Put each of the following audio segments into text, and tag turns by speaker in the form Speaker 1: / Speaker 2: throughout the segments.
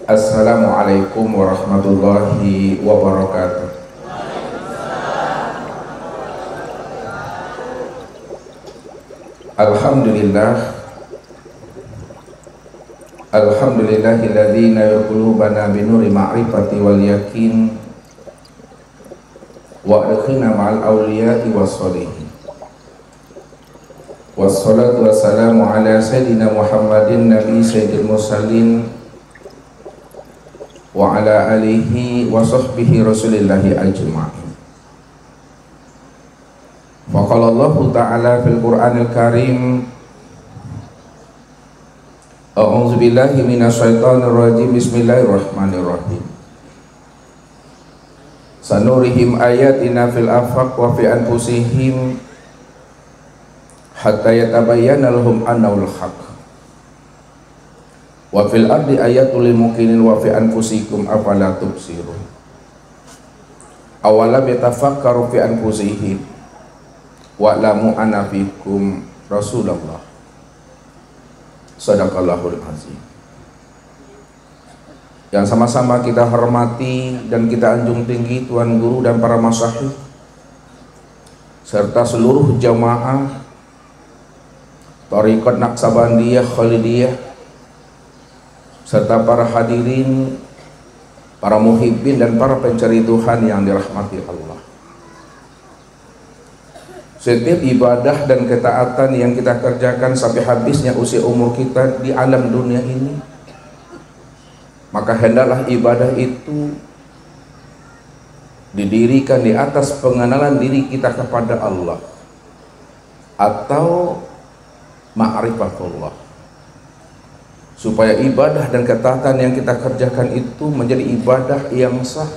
Speaker 1: Assalamualaikum warahmatullahi wabarakatuh. Alhamdulillahilladzi nayur qulubana binuri ma'rifati wal yakin wa adkhilna ma'al awliya'i wassalihin. Wassalatu wassalamu ala sayyidina Muhammadin nabi sayyidil mursalin wa ala alihi wa sahbihi rasulillahi ajma'in. Faqala Allah ta'ala fil Qur'anil Karim, a'udzu billahi minasyaitonir rajim, bismillahirrahmanirrahim. Sanurihim ayatina fil afaq wa fi anfusihim hatta yatabayyana lahum annahul haqq. Wa fil ardi ayatul lil muqinin wa fi anfusikum afala tubsirun. Awalam yatafakkaru fi anfusihim wa lamu anna fikum Rasulullah. Shadaqallahul azim. Yang sama-sama kita hormati dan kita anjung tinggi Tuan Guru dan para masyayikh serta seluruh jamaah Thariqat Naqsabandiyah Khalidiyah serta para hadirin, para muhibbin dan para pencari Tuhan yang dirahmati Allah. Setiap ibadah dan ketaatan yang kita kerjakan sampai habisnya usia umur kita di alam dunia ini, maka hendaklah ibadah itu didirikan di atas pengenalan diri kita kepada Allah atau ma'rifatullah, supaya ibadah dan ketaatan yang kita kerjakan itu menjadi ibadah yang sah,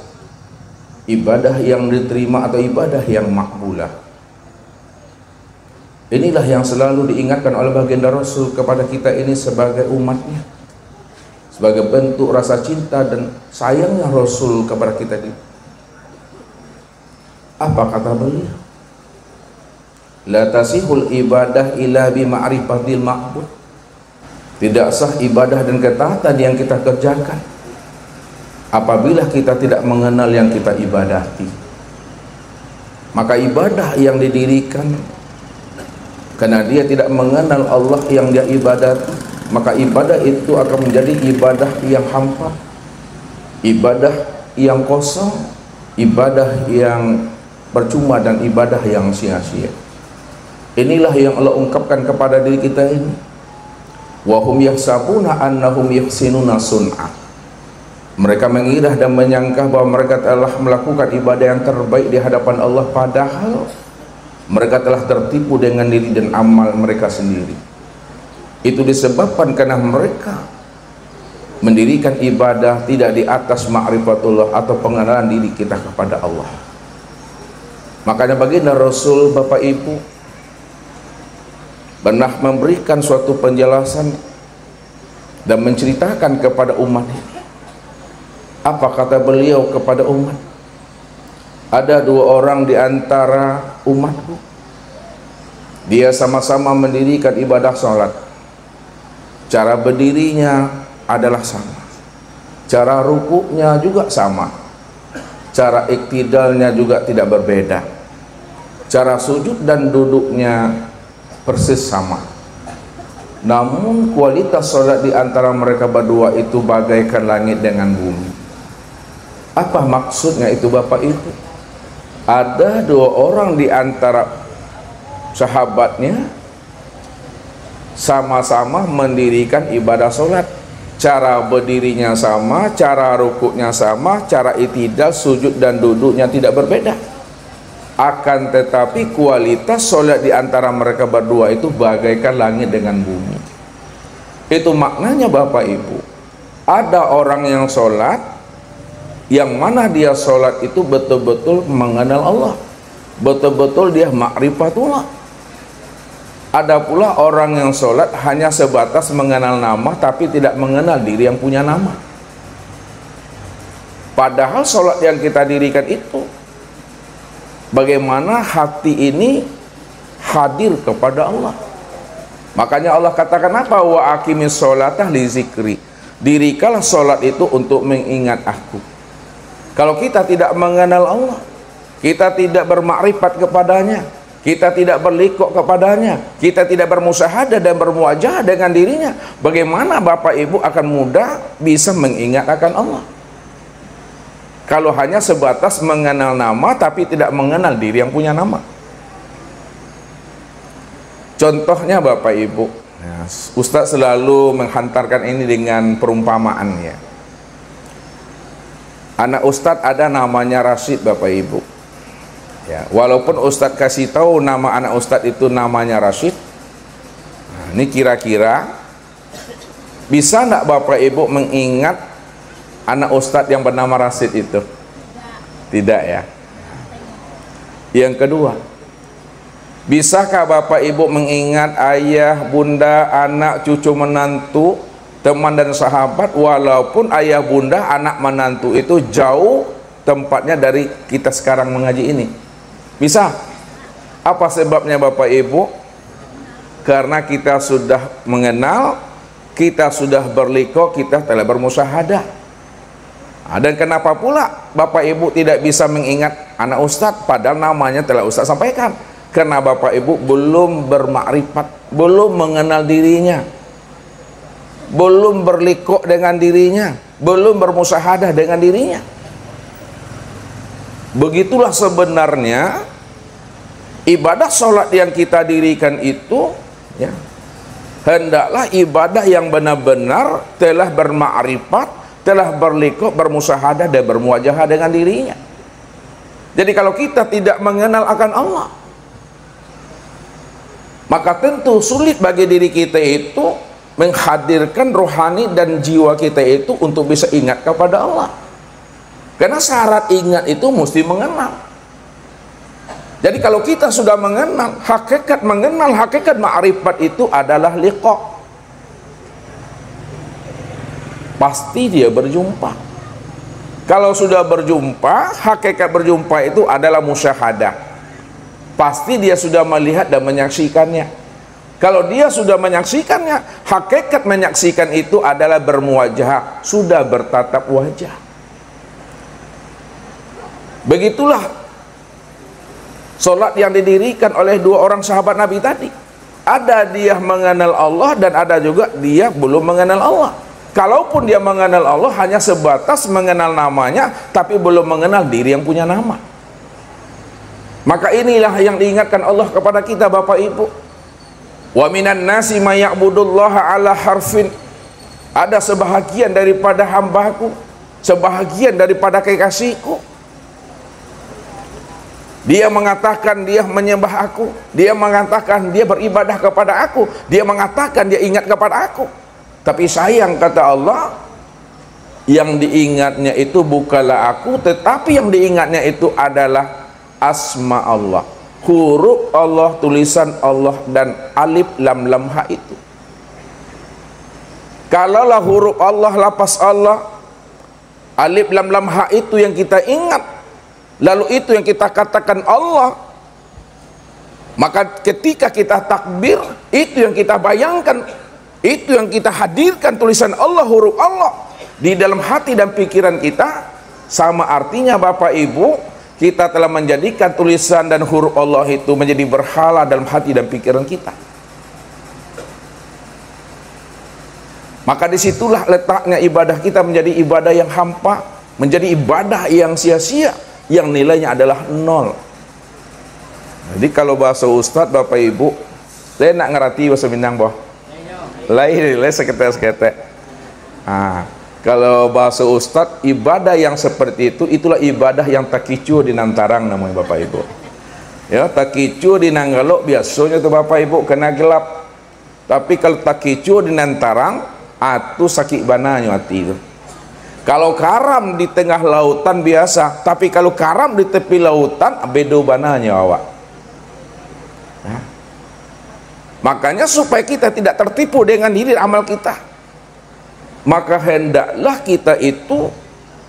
Speaker 1: ibadah yang diterima atau ibadah yang makbulah. Inilah yang selalu diingatkan oleh baginda Rasul kepada kita ini sebagai umatnya, sebagai bentuk rasa cinta dan sayangnya Rasul kepada kita ini. Apa kata beliau? La tasihul ibadah illa bi ma'rifatil ma'bud. Tidak sah ibadah dan ketaatan yang kita kerjakan apabila kita tidak mengenal yang kita ibadati. Maka ibadah yang didirikan karena dia tidak mengenal Allah yang dia ibadati, maka ibadah itu akan menjadi ibadah yang hampa, ibadah yang kosong, ibadah yang percuma dan ibadah yang sia-sia. Inilah yang Allah ungkapkan kepada diri kita ini. Wa hum yahsabuna annahum yuhsinuna sun'a. Mereka mengira dan menyangka bahwa mereka telah melakukan ibadah yang terbaik di hadapan Allah, padahal mereka telah tertipu dengan diri dan amal mereka sendiri. Itu disebabkan karena mereka mendirikan ibadah tidak di atas ma'rifatullah atau pengenalan diri kita kepada Allah. Makanya baginda Rasul, Bapak Ibu, pernah memberikan suatu penjelasan dan menceritakan kepada umat. Apa kata beliau kepada umat? Ada dua orang di antara umatku, dia sama-sama mendirikan ibadah sholat. Cara berdirinya adalah sama, cara rukuknya juga sama, cara iktidalnya juga tidak berbeda, cara sujud dan duduknya persis sama. Namun kualitas sholat di antara mereka berdua itu bagaikan langit dengan bumi. Apa maksudnya itu Bapak Ibu? Ada dua orang di antara sahabatnya sama-sama mendirikan ibadah sholat. Cara berdirinya sama, cara rukuknya sama, cara itidal, sujud dan duduknya tidak berbeda. Akan tetapi kualitas sholat di antara mereka berdua itu bagaikan langit dengan bumi. Itu maknanya Bapak Ibu. Ada orang yang sholat, yang mana dia sholat itu betul-betul mengenal Allah, betul-betul dia ma'rifatullah. Ada pula orang yang sholat hanya sebatas mengenal nama tapi tidak mengenal diri yang punya nama. Padahal sholat yang kita dirikan itu bagaimana hati ini hadir kepada Allah. Makanya Allah katakan apa? Wa aqimis sholatah li zikri. Dirikanlah sholat itu untuk mengingat aku. Kalau kita tidak mengenal Allah, kita tidak bermakrifat kepadanya, kita tidak berlikuk kepadanya, kita tidak bermusyahadah dan bermuajah dengan dirinya, bagaimana Bapak Ibu akan mudah bisa mengingat akan Allah? Kalau hanya sebatas mengenal nama tapi tidak mengenal diri yang punya nama. Contohnya Bapak Ibu, ya, Ustadz selalu menghantarkan ini dengan perumpamaan ya. Anak Ustadz ada namanya Rashid Bapak Ibu. Ya, walaupun Ustadz kasih tahu nama anak Ustadz itu namanya Rashid, nah, ini kira-kira bisa enggak Bapak Ibu mengingat anak Ustadz yang bernama Rashid itu? Tidak ya. Yang kedua, bisakah Bapak Ibu mengingat ayah, bunda, anak, cucu, menantu, teman dan sahabat, walaupun ayah, bunda, anak, menantu itu jauh tempatnya dari kita sekarang mengaji ini? Bisa. Apa sebabnya Bapak Ibu? Karena kita sudah mengenal, kita sudah berliku, kita telah bermusyahadah. Dan kenapa pula Bapak Ibu tidak bisa mengingat anak Ustadz padahal namanya telah Ustadz sampaikan? Karena Bapak Ibu belum bermakrifat, belum mengenal dirinya, belum berliku dengan dirinya, belum bermusyahadah dengan dirinya. Begitulah sebenarnya ibadah sholat yang kita dirikan itu ya, hendaklah ibadah yang benar-benar telah bermakrifat, telah berliku, bermusyahadah dan bermuajahah dengan dirinya. Jadi kalau kita tidak mengenal akan Allah, maka tentu sulit bagi diri kita itu menghadirkan rohani dan jiwa kita itu untuk bisa ingat kepada Allah. Karena syarat ingat itu mesti mengenal. Jadi kalau kita sudah mengenal hakikat ma'rifat itu adalah liqa. Pasti dia berjumpa. Kalau sudah berjumpa, hakikat berjumpa itu adalah musyahadah. Pasti dia sudah melihat dan menyaksikannya. Kalau dia sudah menyaksikannya, hakikat menyaksikan itu adalah bermuwajah, sudah bertatap wajah. Begitulah solat yang didirikan oleh dua orang sahabat Nabi tadi. Ada dia mengenal Allah dan ada juga dia belum mengenal Allah. Kalaupun dia mengenal Allah hanya sebatas mengenal namanya tapi belum mengenal diri yang punya nama. Maka inilah yang diingatkan Allah kepada kita Bapak Ibu. Wa minan nasi may ya'budullaha ala harfin. Ada sebahagian daripada hambaku, sebahagian daripada kekasihku, dia mengatakan dia menyembah aku, dia mengatakan dia beribadah kepada aku, dia mengatakan dia ingat kepada aku. Tapi sayang kata Allah, yang diingatnya itu bukanlah aku, tetapi yang diingatnya itu adalah asma Allah, huruf Allah, tulisan Allah dan alif lam lam ha itu. Kalaulah huruf Allah, lafaz Allah, alif lam lam ha itu yang kita ingat, lalu itu yang kita katakan Allah, maka ketika kita takbir, itu yang kita bayangkan, itu yang kita hadirkan tulisan Allah, huruf Allah di dalam hati dan pikiran kita. Sama artinya Bapak Ibu, kita telah menjadikan tulisan dan huruf Allah itu menjadi berhala dalam hati dan pikiran kita. Maka disitulah letaknya ibadah kita menjadi ibadah yang hampa, menjadi ibadah yang sia-sia, yang nilainya adalah nol. Jadi kalau bahasa Ustadz Bapak Ibu, saya nak ngerti bahasa Minang boh. Lain seketek-seketek. Kalau bahasa Ustadz, ibadah yang seperti itu, itulah ibadah yang takicu di nantarang namanya Bapak Ibu. Ya, takicu di nanggalo biasanya tuh Bapak Ibu kena gelap. Tapi kalau takicu di nantarang, atu sakit bananya hati itu. Kalau karam di tengah lautan biasa, tapi kalau karam di tepi lautan, bedo bananya awak. Nah, makanya supaya kita tidak tertipu dengan diri amal kita, maka hendaklah kita itu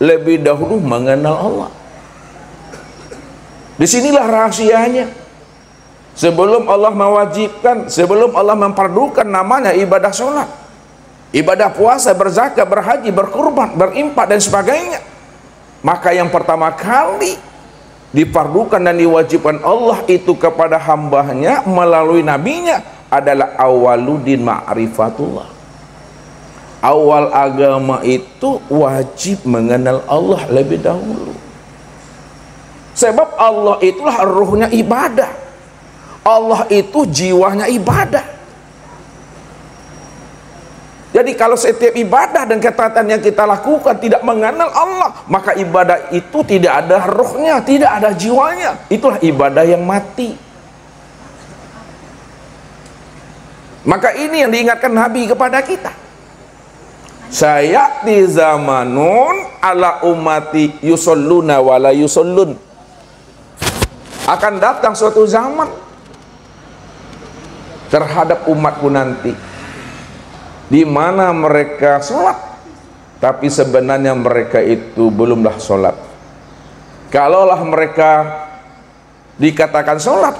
Speaker 1: lebih dahulu mengenal Allah. Disinilah rahasianya. Sebelum Allah mewajibkan, sebelum Allah memfardukan namanya ibadah sholat, ibadah puasa, berzakat, berhaji, berkurban, berimpak dan sebagainya. Maka yang pertama kali difardukan dan diwajibkan Allah itu kepada hambanya melalui nabinya adalah awaludin ma'rifatullah. Awal agama itu wajib mengenal Allah lebih dahulu. Sebab Allah itulah ruhnya ibadah. Allah itu jiwanya ibadah. Jadi kalau setiap ibadah dan ketaatan yang kita lakukan tidak mengenal Allah, maka ibadah itu tidak ada ruhnya, tidak ada jiwanya. Itulah ibadah yang mati. Maka ini yang diingatkan Nabi kepada kita. Sayati zamanun ala ummati yusalluna wa la yusallun. Akan datang suatu zaman terhadap umatku nanti, di mana mereka sholat, tapi sebenarnya mereka itu belumlah sholat. Kalaulah mereka dikatakan sholat,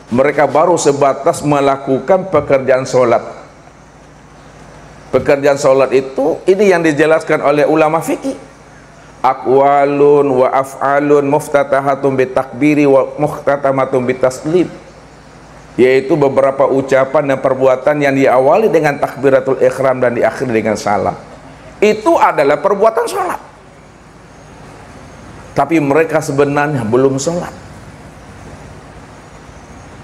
Speaker 1: mereka baru sebatas melakukan pekerjaan sholat. Pekerjaan sholat itu, ini yang dijelaskan oleh ulama fikih. Aqwalun wa af'alun muftatahatun bitakbiri wa muhtatamatun bitaslim. Yaitu beberapa ucapan dan perbuatan yang diawali dengan takbiratul ihram dan diakhiri dengan salam. Itu adalah perbuatan sholat. Tapi mereka sebenarnya belum sholat.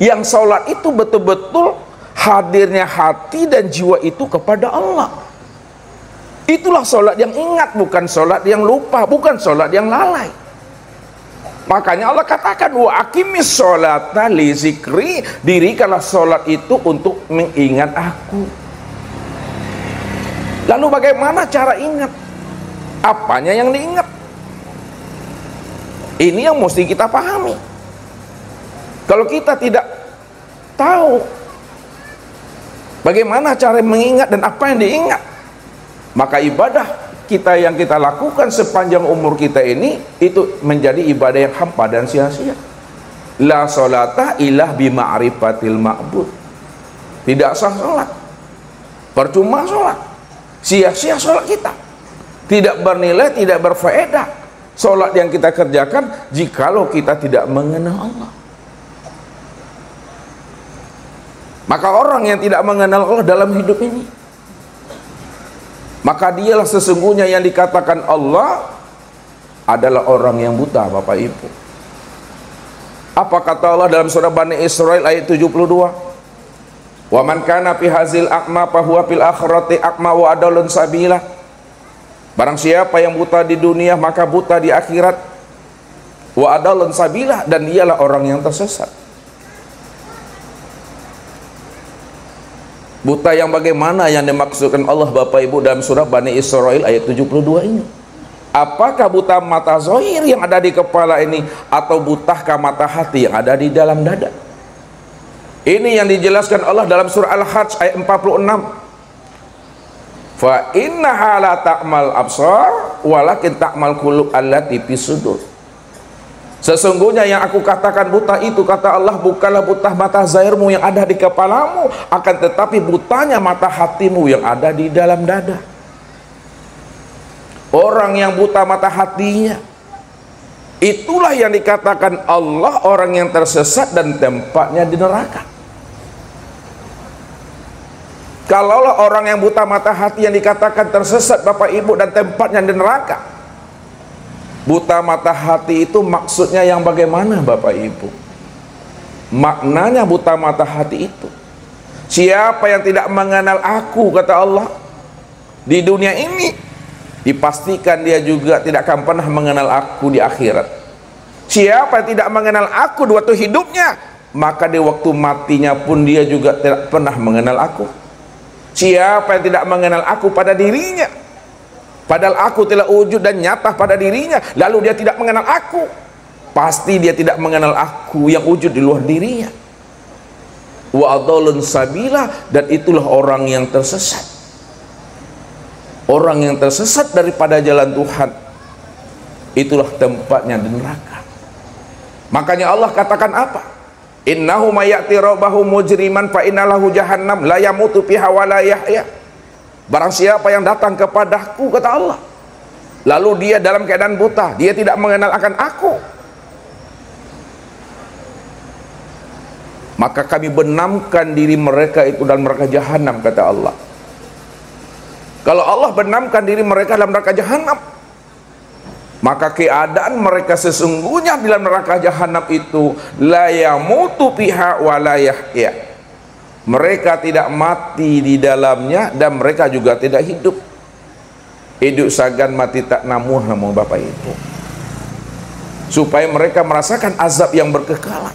Speaker 1: Yang sholat itu betul-betul hadirnya hati dan jiwa itu kepada Allah. Itulah sholat yang ingat, bukan sholat yang lupa, bukan sholat yang lalai. Makanya Allah katakan wa aqimis sholata li zikri, dirikanlah sholat itu untuk mengingat aku. Lalu bagaimana cara ingat? Apanya yang diingat? Ini yang mesti kita pahami. Kalau kita tidak tahu bagaimana cara mengingat dan apa yang diingat, maka ibadah kita yang kita lakukan sepanjang umur kita ini itu menjadi ibadah yang hampa dan sia-sia. La sholata ilah bima'rifatil ma'bud. Tidak sah sholat, percuma sholat, sia-sia sholat kita, tidak bernilai, tidak berfaedah sholat yang kita kerjakan jikalau kita tidak mengenal Allah. Maka orang yang tidak mengenal Allah dalam hidup ini, maka dialah sesungguhnya yang dikatakan Allah adalah orang yang buta, Bapak Ibu. Apa kata Allah dalam surah Bani Israil ayat 72? Wa man kana fi hazil aqma fa huwa fil akhirati aqma wa adallun sabila. Barang siapa yang buta di dunia maka buta di akhirat. Wa adallun sabila, dan dialah orang yang tersesat. Buta yang bagaimana yang dimaksudkan Allah Bapak Ibu dalam surah Bani Israil ayat 72 ini? Apakah buta mata zahir yang ada di kepala ini, atau butahkah mata hati yang ada di dalam dada? Ini yang dijelaskan Allah dalam surah Al-Hajj ayat 46. Fa innaha la ta'mal absar walakin ta'mal qulub allati fis sudur. Sesungguhnya yang aku katakan buta itu, kata Allah, bukanlah buta mata zahirmu yang ada di kepalamu, akan tetapi butanya mata hatimu yang ada di dalam dada. Orang yang buta mata hatinya, itulah yang dikatakan Allah orang yang tersesat dan tempatnya di neraka. Kalaulah orang yang buta mata hati yang dikatakan tersesat, Bapak Ibu, dan tempatnya di neraka, buta mata hati itu maksudnya yang bagaimana, Bapak Ibu? Maknanya buta mata hati itu, siapa yang tidak mengenal aku, kata Allah, di dunia ini, dipastikan dia juga tidak akan pernah mengenal aku di akhirat. Siapa yang tidak mengenal aku di waktu hidupnya, maka di waktu matinya pun dia juga tidak pernah mengenal aku. Siapa yang tidak mengenal aku pada dirinya, padahal aku telah wujud dan nyata pada dirinya, lalu dia tidak mengenal aku, pasti dia tidak mengenal aku yang wujud di luar dirinya. Wa adallun sabila, dan itulah orang yang tersesat. Orang yang tersesat daripada jalan Tuhan, itulah tempatnya di neraka. Makanya Allah katakan apa? Innahu may ya'ti rabbahu mujriman fa innalahu jahannam la yamutu fiha wa la yahya. Barang siapa yang datang kepadaku, kata Allah, lalu dia dalam keadaan buta, dia tidak mengenal akan aku, maka kami benamkan diri mereka itu dalam neraka jahanam, kata Allah. Kalau Allah benamkan diri mereka dalam neraka jahanam, maka keadaan mereka sesungguhnya di dalam neraka jahanam itu la yamutu fiha wa la yahya. Mereka tidak mati di dalamnya dan mereka juga tidak hidup. Hidup sagan mati tak namun Bapak Ibu. Supaya mereka merasakan azab yang berkekalan.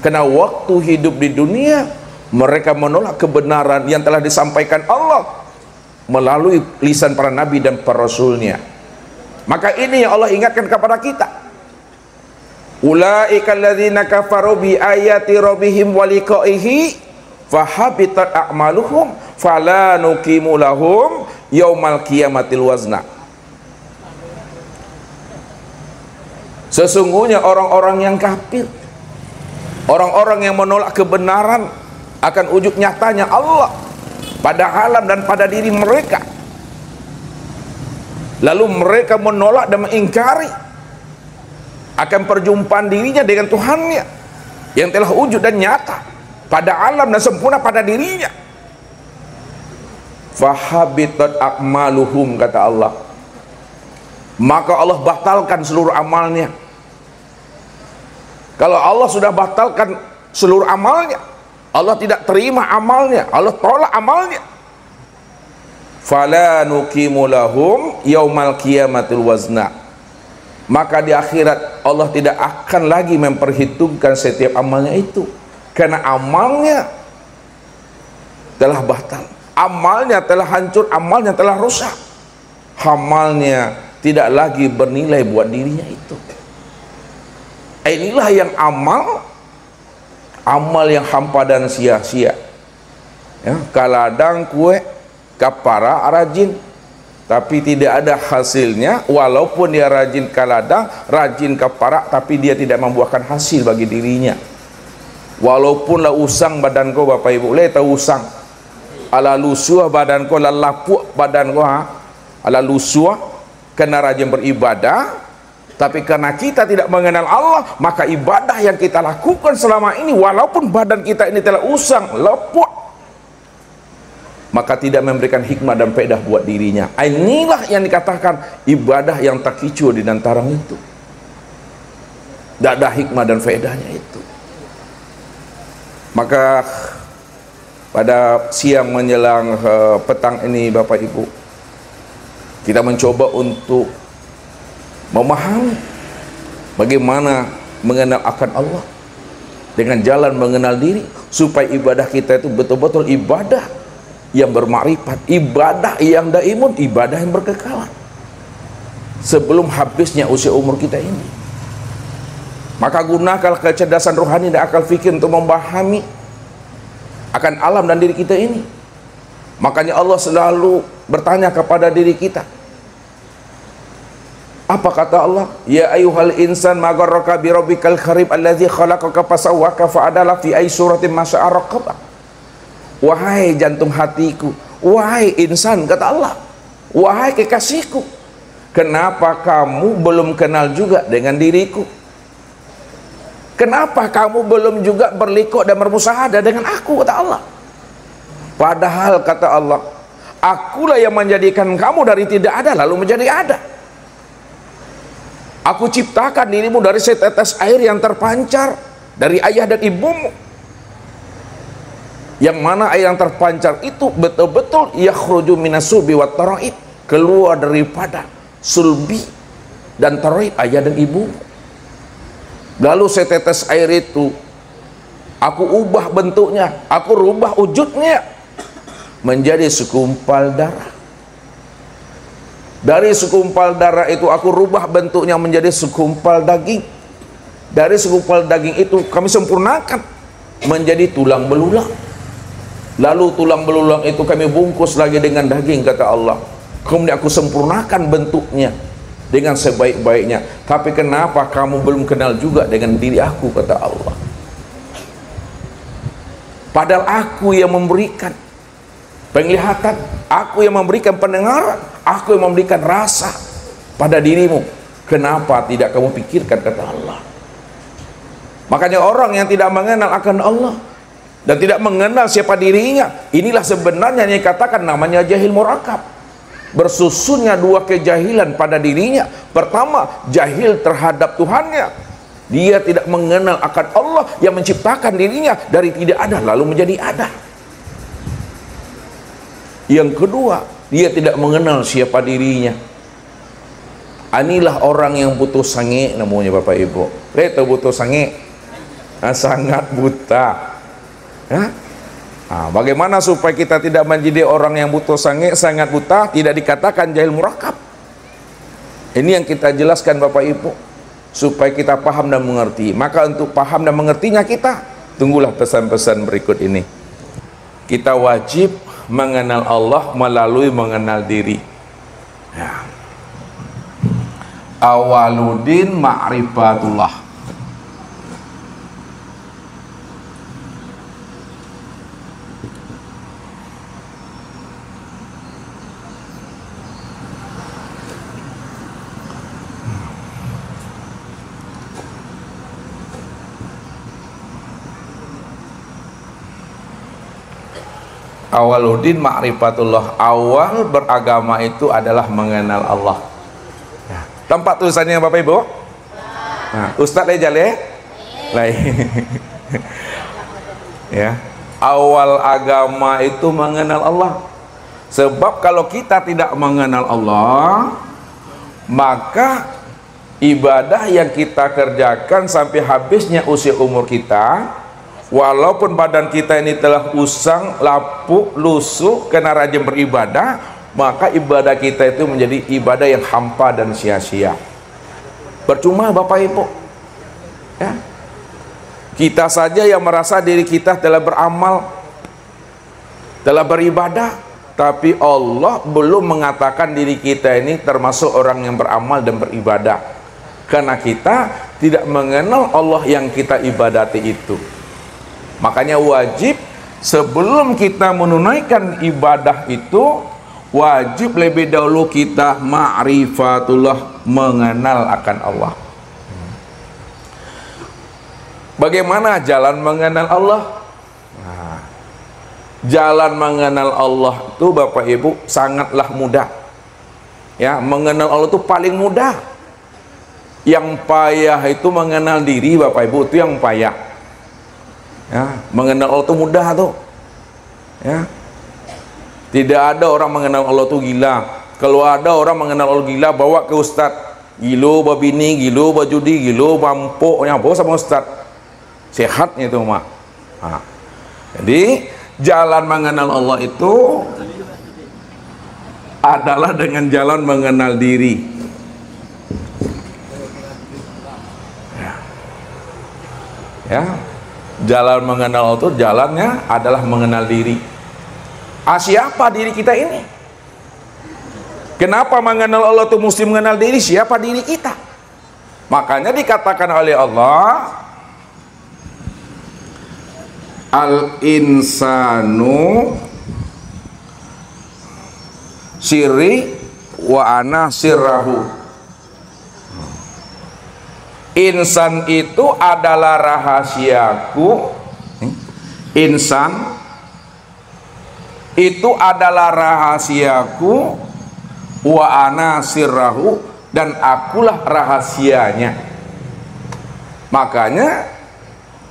Speaker 1: Karena waktu hidup di dunia mereka menolak kebenaran yang telah disampaikan Allah melalui lisan para nabi dan para rasulnya. Maka ini yang Allah ingatkan kepada kita. Ulaika alladzina kafaru bi ayati rabbihim wa liqa'ihi fahabitat a'maluhum fala nuqimu lahum yaumal qiyamatil wazna. Sesungguhnya orang-orang yang kafir, orang-orang yang menolak kebenaran akan wujud nyatanya Allah pada alam dan pada diri mereka, lalu mereka menolak dan mengingkari akan perjumpaan dirinya dengan Tuhannya yang telah wujud dan nyata pada alam dan sempurna pada dirinya. Fahabitat a'maluhum, kata Allah, maka Allah batalkan seluruh amalnya. Kalau Allah sudah batalkan seluruh amalnya, Allah tidak terima amalnya, Allah tolak amalnya. Fala nuqimu lahum yaumal qiyamatil wazna. Maka di akhirat Allah tidak akan lagi memperhitungkan setiap amalnya itu, karena amalnya telah batal, amalnya telah hancur, amalnya telah rusak, amalnya tidak lagi bernilai buat dirinya itu. Inilah yang amal yang hampa dan sia-sia, ya, kaladang kue kapara rajin tapi tidak ada hasilnya, walaupun dia rajin kaladang, rajin kapara, tapi dia tidak membuahkan hasil bagi dirinya. Walaupun lah usang badan kau, Bapak Ibu, le tahu usang, ala lusuh badan kau, ala lapuk badan kau, ala lusuh, kena rajin beribadah, tapi karena kita tidak mengenal Allah, maka ibadah yang kita lakukan selama ini, walaupun badan kita ini telah usang, lapuk, maka tidak memberikan hikmah dan faedah buat dirinya. Inilah yang dikatakan ibadah yang tak kicau di antara itu, tidak ada hikmah dan faedahnya itu. Maka pada siang menjelang petang ini, Bapak Ibu, kita mencoba untuk memahami bagaimana mengenal akan Allah dengan jalan mengenal diri, supaya ibadah kita itu betul-betul ibadah yang bermakrifat, ibadah yang daimun, ibadah yang berkekalan sebelum habisnya usia umur kita ini. Maka gunakan kecerdasan rohani dan akal fikir untuk memahami akan alam dan diri kita ini. Makanya Allah selalu bertanya kepada diri kita. Apa kata Allah? Ya ayyuhal insan ma gharraka bi rabbikal karim allazi khalaqaka fasawwaka fa'adala fi ayyi suratin ma syaa rakkabak. Wahai jantung hatiku, wahai insan, kata Allah, wahai kekasihku, kenapa kamu belum kenal juga dengan diriku? Kenapa kamu belum juga berlikuk dan bermusahadah dengan aku, kata Allah? Padahal kata Allah, akulah yang menjadikan kamu dari tidak ada lalu menjadi ada. Aku ciptakan dirimu dari setetes air yang terpancar dari ayah dan ibumu, yang mana air yang terpancar itu betul-betul yakhruju minasubi wat taraib, keluar daripada sulbi dan taraib, ayah dan ibumu. Lalu setetes air itu aku ubah bentuknya, aku rubah wujudnya menjadi segumpal darah. Dari segumpal darah itu aku rubah bentuknya menjadi segumpal daging. Dari segumpal daging itu kami sempurnakan menjadi tulang belulang. Lalu tulang belulang itu kami bungkus lagi dengan daging, kata Allah. Kemudian aku sempurnakan bentuknya dengan sebaik-baiknya. Tapi kenapa kamu belum kenal juga dengan diri aku, kata Allah? Padahal aku yang memberikan, penglihatan, aku yang memberikan pendengaran, aku yang memberikan rasa pada dirimu. Kenapa tidak kamu pikirkan, kata Allah. Makanya orang yang tidak mengenal akan Allah dan tidak mengenal siapa dirinya, inilah sebenarnya yang dikatakan namanya jahil murakab. Bersusunnya dua kejahilan pada dirinya. Pertama, jahil terhadap Tuhannya, dia tidak mengenal akan Allah yang menciptakan dirinya dari tidak ada lalu menjadi ada. Yang kedua, dia tidak mengenal siapa dirinya. Inilah orang yang butuh sange namanya Bapak Ibu. Itu butuh sange, sangat buta. Bagaimana supaya kita tidak menjadi orang yang butuh sange, sangat buta, tidak dikatakan jahil murakab? Ini yang kita jelaskan Bapak Ibu, supaya kita paham dan mengerti. Maka untuk paham dan mengertinya kita, tunggulah pesan-pesan berikut ini. Kita wajib mengenal Allah melalui mengenal diri. Awaluddin ma'rifatullah. Awaluddin ma'rifatullah. Awal beragama itu adalah mengenal Allah. Tempat tulisannya Bapak Ibu? Ustadz Lejal ya? Ya. Awal agama itu mengenal Allah. Sebab kalau kita tidak mengenal Allah, maka ibadah yang kita kerjakan sampai habisnya usia umur kita, walaupun badan kita ini telah usang, lapuk, lusuh karena rajin beribadah, maka ibadah kita itu menjadi ibadah yang hampa dan sia-sia. Percuma Bapak Ibu. Ya. Kita saja yang merasa diri kita telah beramal, telah beribadah, tapi Allah belum mengatakan diri kita ini termasuk orang yang beramal dan beribadah, karena kita tidak mengenal Allah yang kita ibadati itu. Makanya wajib sebelum kita menunaikan ibadah itu, wajib lebih dahulu kita ma'rifatullah, mengenal akan Allah. Bagaimana jalan mengenal Allah? Jalan mengenal Allah itu Bapak Ibu sangatlah mudah. Ya, mengenal Allah itu paling mudah. Yang payah itu mengenal diri Bapak Ibu, itu yang payah. Ya, mengenal Allah itu mudah tuh. Ya. Tidak ada orang mengenal Allah itu gila. Kalau ada orang mengenal Allah gila, bawa ke ustadz. Gilo babini, gilo bajudi, gilo bampoknya, bawa sama ustadz. Sehatnya itu mah. Jadi jalan mengenal Allah itu adalah dengan jalan mengenal diri. Ya. Jalan mengenal Allah itu jalannya adalah mengenal diri. Siapa diri kita ini? Kenapa mengenal Allah itu mesti mengenal diri? Siapa diri kita? Makanya dikatakan oleh Allah, al-insanu sirri wa ana sirrahu. Insan itu adalah rahasiaku. Insan itu adalah rahasiaku, wa ana sirrahu, dan akulah rahasianya. Makanya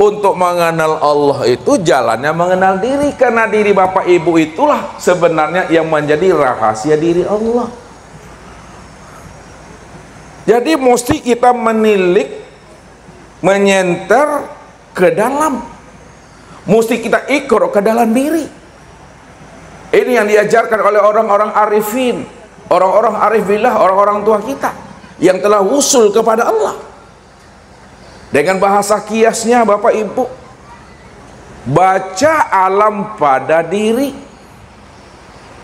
Speaker 1: untuk mengenal Allah itu jalannya mengenal diri, karena diri Bapak Ibu itulah sebenarnya yang menjadi rahasia diri Allah. Jadi mesti kita menilik, menyenter ke dalam, mesti kita ikut ke dalam diri. Ini yang diajarkan oleh orang-orang arifin, orang-orang arif billah, orang-orang tua kita yang telah usul kepada Allah. Dengan bahasa kiasnya Bapak Ibu, baca alam pada diri,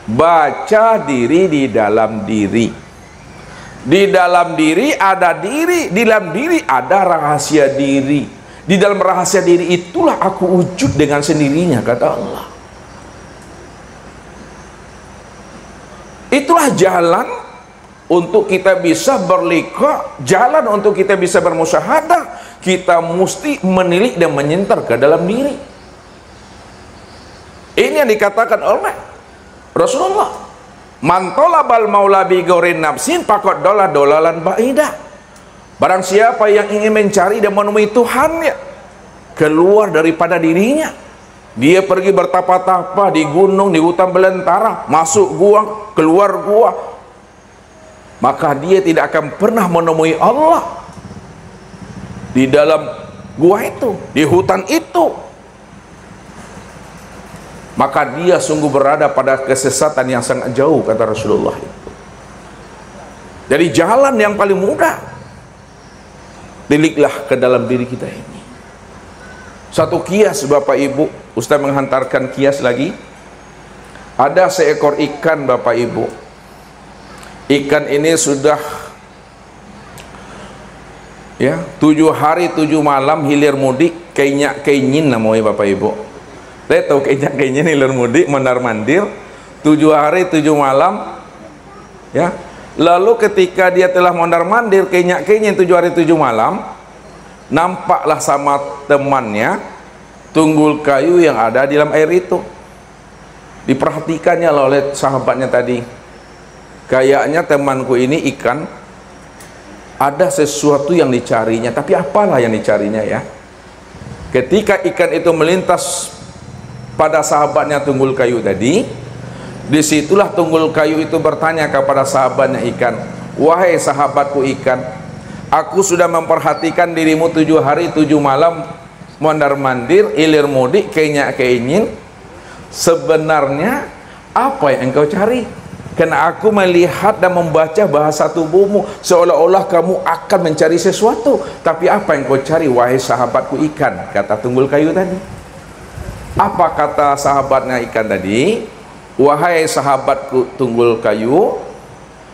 Speaker 1: baca diri di dalam diri. Di dalam diri ada diri, di dalam diri ada rahasia diri. Di dalam rahasia diri itulah aku wujud dengan sendirinya, kata Allah. Itulah jalan untuk kita bisa berliqa, jalan untuk kita bisa bermusyahadah. Kita mesti menilik dan menyentar ke dalam diri. Ini yang dikatakan oleh Rasulullah, man talabal maula bi ghairi nafsin faqad dalla dolalan baidah. Barang siapa yang ingin mencari dan menemui Tuhannya keluar daripada dirinya, dia pergi bertapa-tapa di gunung, di hutan belantara, masuk gua, keluar gua, maka dia tidak akan pernah menemui Allah di dalam gua itu, di hutan itu. Maka dia sungguh berada pada kesesatan yang sangat jauh, kata Rasulullah itu. Jadi jalan yang paling mudah, tiliklah ke dalam diri kita ini. Satu kias Bapak Ibu, Ustaz menghantarkan kias lagi. Ada seekor ikan Bapak Ibu. Ikan ini sudah 7 hari 7 malam hilir mudik, kenyak kenyin namanya Bapak Ibu. Saya tahu kenyak kenyin hilir mudik, mondar mandir 7 hari 7 malam, ya. Lalu ketika dia telah mondar mandir kenyak kenyin 7 hari 7 malam, nampaklah sama temannya tunggul kayu yang ada di dalam air itu. Diperhatikannya oleh sahabatnya tadi, kayaknya temanku ini ikan, ada sesuatu yang dicarinya, tapi apalah yang dicarinya ya. Ketika ikan itu melintas pada sahabatnya tunggul kayu tadi, disitulah tunggul kayu itu bertanya kepada sahabatnya ikan, wahai sahabatku ikan, aku sudah memperhatikan dirimu 7 hari 7 malam mondar mandir, ilir mudik, kenyak kenyin. Sebenarnya apa yang engkau cari? Karena aku melihat dan membaca bahasa tubuhmu seolah-olah kamu akan mencari sesuatu. Tapi apa yang kau cari wahai sahabatku ikan? Kata tunggul kayu tadi. Apa kata sahabatnya ikan tadi? Wahai sahabatku tunggul kayu,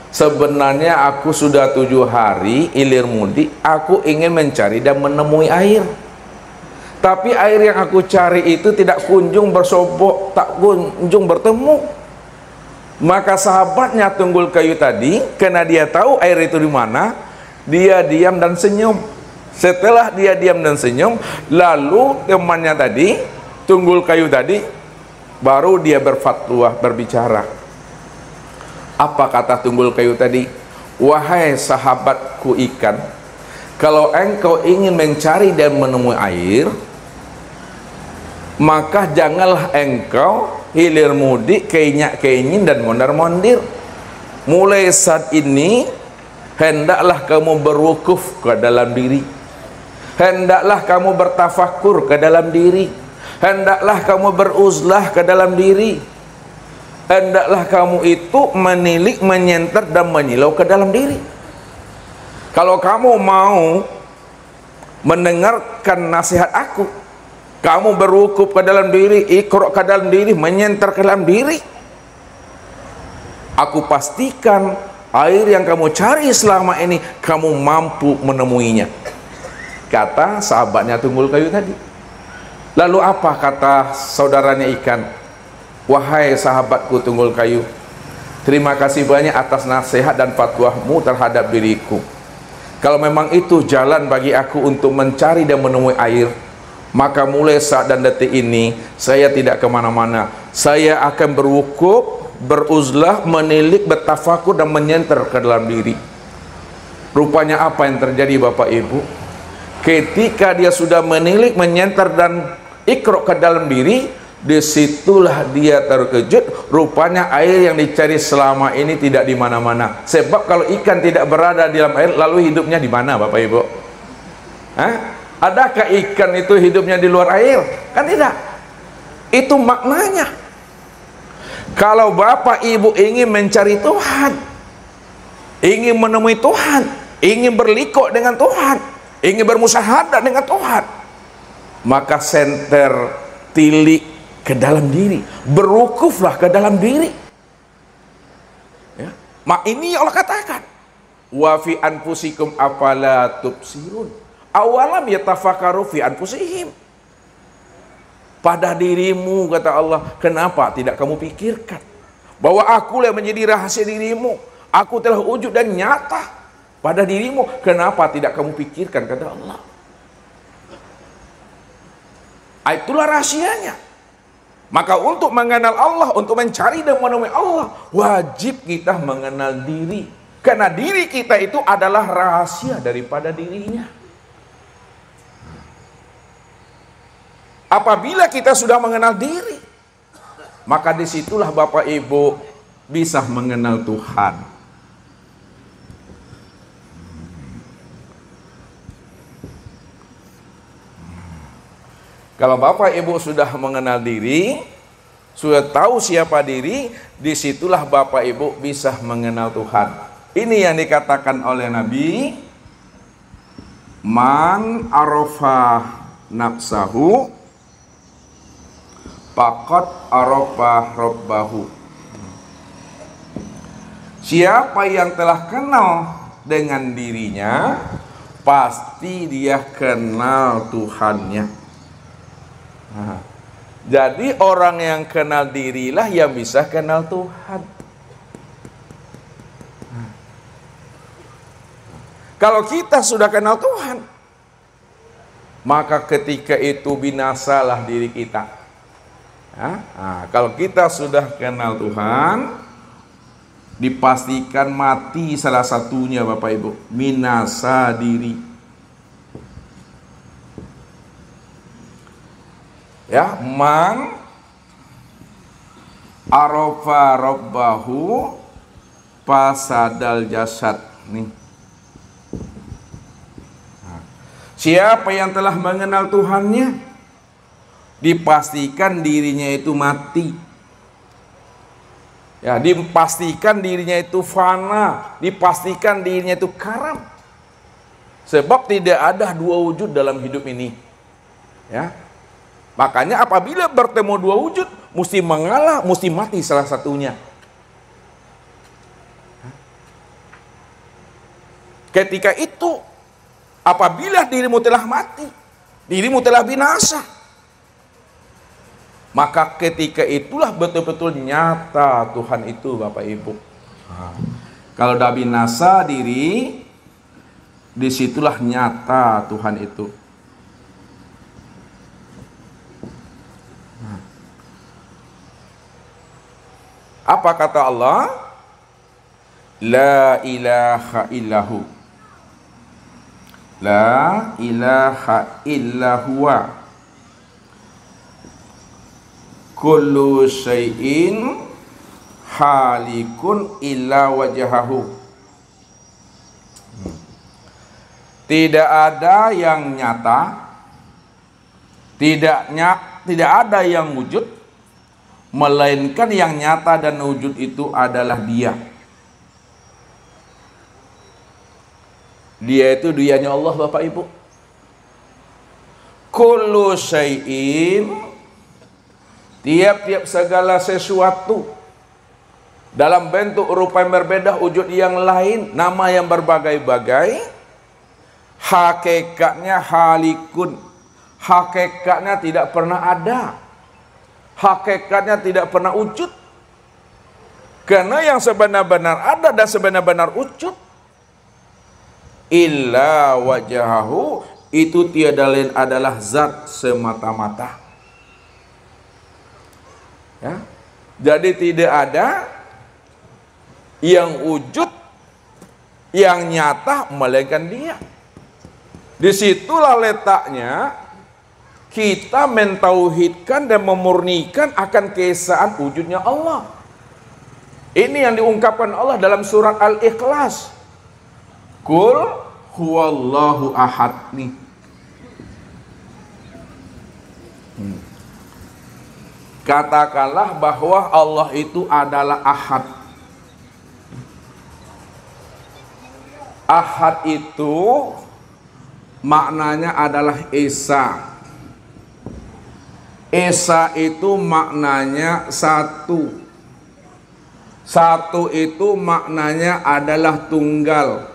Speaker 1: sebenarnya aku sudah 7 hari ilir mudik, aku ingin mencari dan menemui air. Tapi air yang aku cari itu tidak kunjung bersobok, tak kunjung bertemu. Maka sahabatnya tunggul kayu tadi, karena dia tahu air itu di mana, dia diam dan senyum. Setelah dia diam dan senyum, lalu temannya tadi, tunggul kayu tadi, baru dia berfatwa, berbicara. Apa kata tunggul kayu tadi? Wahai sahabatku ikan, kalau engkau ingin mencari dan menemui air, maka janganlah engkau hilir mudik, kenyak kenyin dan mondar mandir. Mulai saat ini hendaklah kamu berwukuf ke dalam diri, hendaklah kamu bertafakur ke dalam diri, hendaklah kamu beruzlah ke dalam diri, hendaklah kamu itu menilik, menyenter dan menyilau ke dalam diri. Kalau kamu mau mendengarkan nasihat aku, kamu berwukuf ke dalam diri, iqra ke dalam diri, menyenter ke dalam diri, aku pastikan air yang kamu cari selama ini kamu mampu menemuinya. Kata sahabatnya tunggul kayu tadi. Lalu apa kata saudaranya ikan? Wahai sahabatku tunggul kayu, terima kasih banyak atas nasihat dan fatwamu terhadap diriku. Kalau memang itu jalan bagi aku untuk mencari dan menemui air, maka mulai saat dan detik ini saya tidak kemana-mana. Saya akan berwukuf, beruzlah, menilik, bertafakur dan menyenter ke dalam diri. Rupanya apa yang terjadi Bapak Ibu? Ketika dia sudah menilik, menyenter dan iqra ke dalam diri, disitulah dia terkejut. Rupanya air yang dicari selama ini tidak di mana-mana. Sebab kalau ikan tidak berada di dalam air, lalu hidupnya di mana Bapak Ibu? Adakah ikan itu hidupnya di luar air? Kan tidak. Itu maknanya. Kalau Bapak Ibu ingin mencari Tuhan, ingin menemui Tuhan, ingin berliqa dengan Tuhan, ingin bermusyahadah dengan Tuhan, maka senter tilik ke dalam diri, berwukuflah ke dalam diri. Ya. Ini Allah katakan, wa fi anfusikum afala tubsirun, awalam yatafakaru fi anfusihim. Pada dirimu, kata Allah, kenapa tidak kamu pikirkan? bahwa aku yang menjadi rahasia dirimu, aku telah wujud dan nyata pada dirimu. Kenapa tidak kamu pikirkan, kata Allah. Itulah rahasianya. Maka untuk mengenal Allah, untuk mencari dan menemui Allah, wajib kita mengenal diri. Karena diri kita itu adalah rahasia daripada dirinya. Apabila kita sudah mengenal diri, maka disitulah Bapak Ibu bisa mengenal Tuhan. Kalau Bapak Ibu sudah mengenal diri, sudah tahu siapa diri, disitulah Bapak Ibu bisa mengenal Tuhan. Ini yang dikatakan oleh Nabi, man arafa nafsahu faqad arafa rabbahu. Siapa yang telah kenal dengan dirinya, pasti dia kenal Tuhannya. Nah, jadi orang yang kenal dirilah yang bisa kenal Tuhan. Nah, kalau kita sudah kenal Tuhan, maka ketika itu binasalah diri kita. Nah, kalau kita sudah kenal Tuhan, dipastikan mati salah satunya Bapak Ibu, binasa diri. Ya, man arafa rabbahu fasadal jasad. Nih. Nah, siapa yang telah mengenal Tuhannya, dipastikan dirinya itu mati. Ya, dipastikan dirinya itu fana, dipastikan dirinya itu karam. Sebab tidak ada dua wujud dalam hidup ini. Ya. Makanya apabila bertemu dua wujud, mesti mengalah, mesti mati salah satunya. Ketika itu, apabila dirimu telah mati, dirimu telah binasa, maka ketika itulah betul-betul nyata Tuhan itu Bapak Ibu. Kalau dah binasa diri, disitulah nyata Tuhan itu. Apa kata Allah? La ilaha illahu. La ilaha illahuwa. Kullu syai'in halikun illa wajahahu. Tidak ada yang nyata, tidak ada yang wujud, melainkan yang nyata dan wujud itu adalah Dia. Dia itu dianya Allah Bapak Ibu. Kullu syai'in, tiap-tiap segala sesuatu dalam bentuk rupa yang berbeda, wujud yang lain, nama yang berbagai-bagai, hakikatnya halikun, hakikatnya tidak pernah ada, hakikatnya tidak pernah wujud. Karena yang sebenar-benar ada dan sebenar-benar wujud, illa wajahahu, itu tiada lain adalah zat semata-mata. Ya. Jadi tidak ada yang wujud, yang nyata melainkan Dia. Disitulah letaknya kita mentauhidkan dan memurnikan akan keesaan wujudnya Allah. Ini yang diungkapkan Allah dalam surat Al-Ikhlas. Qul huwallahu ahad. Nih. Katakanlah bahwa Allah itu adalah ahad. Ahad itu maknanya adalah esa. Esa itu maknanya satu. Satu itu maknanya adalah tunggal.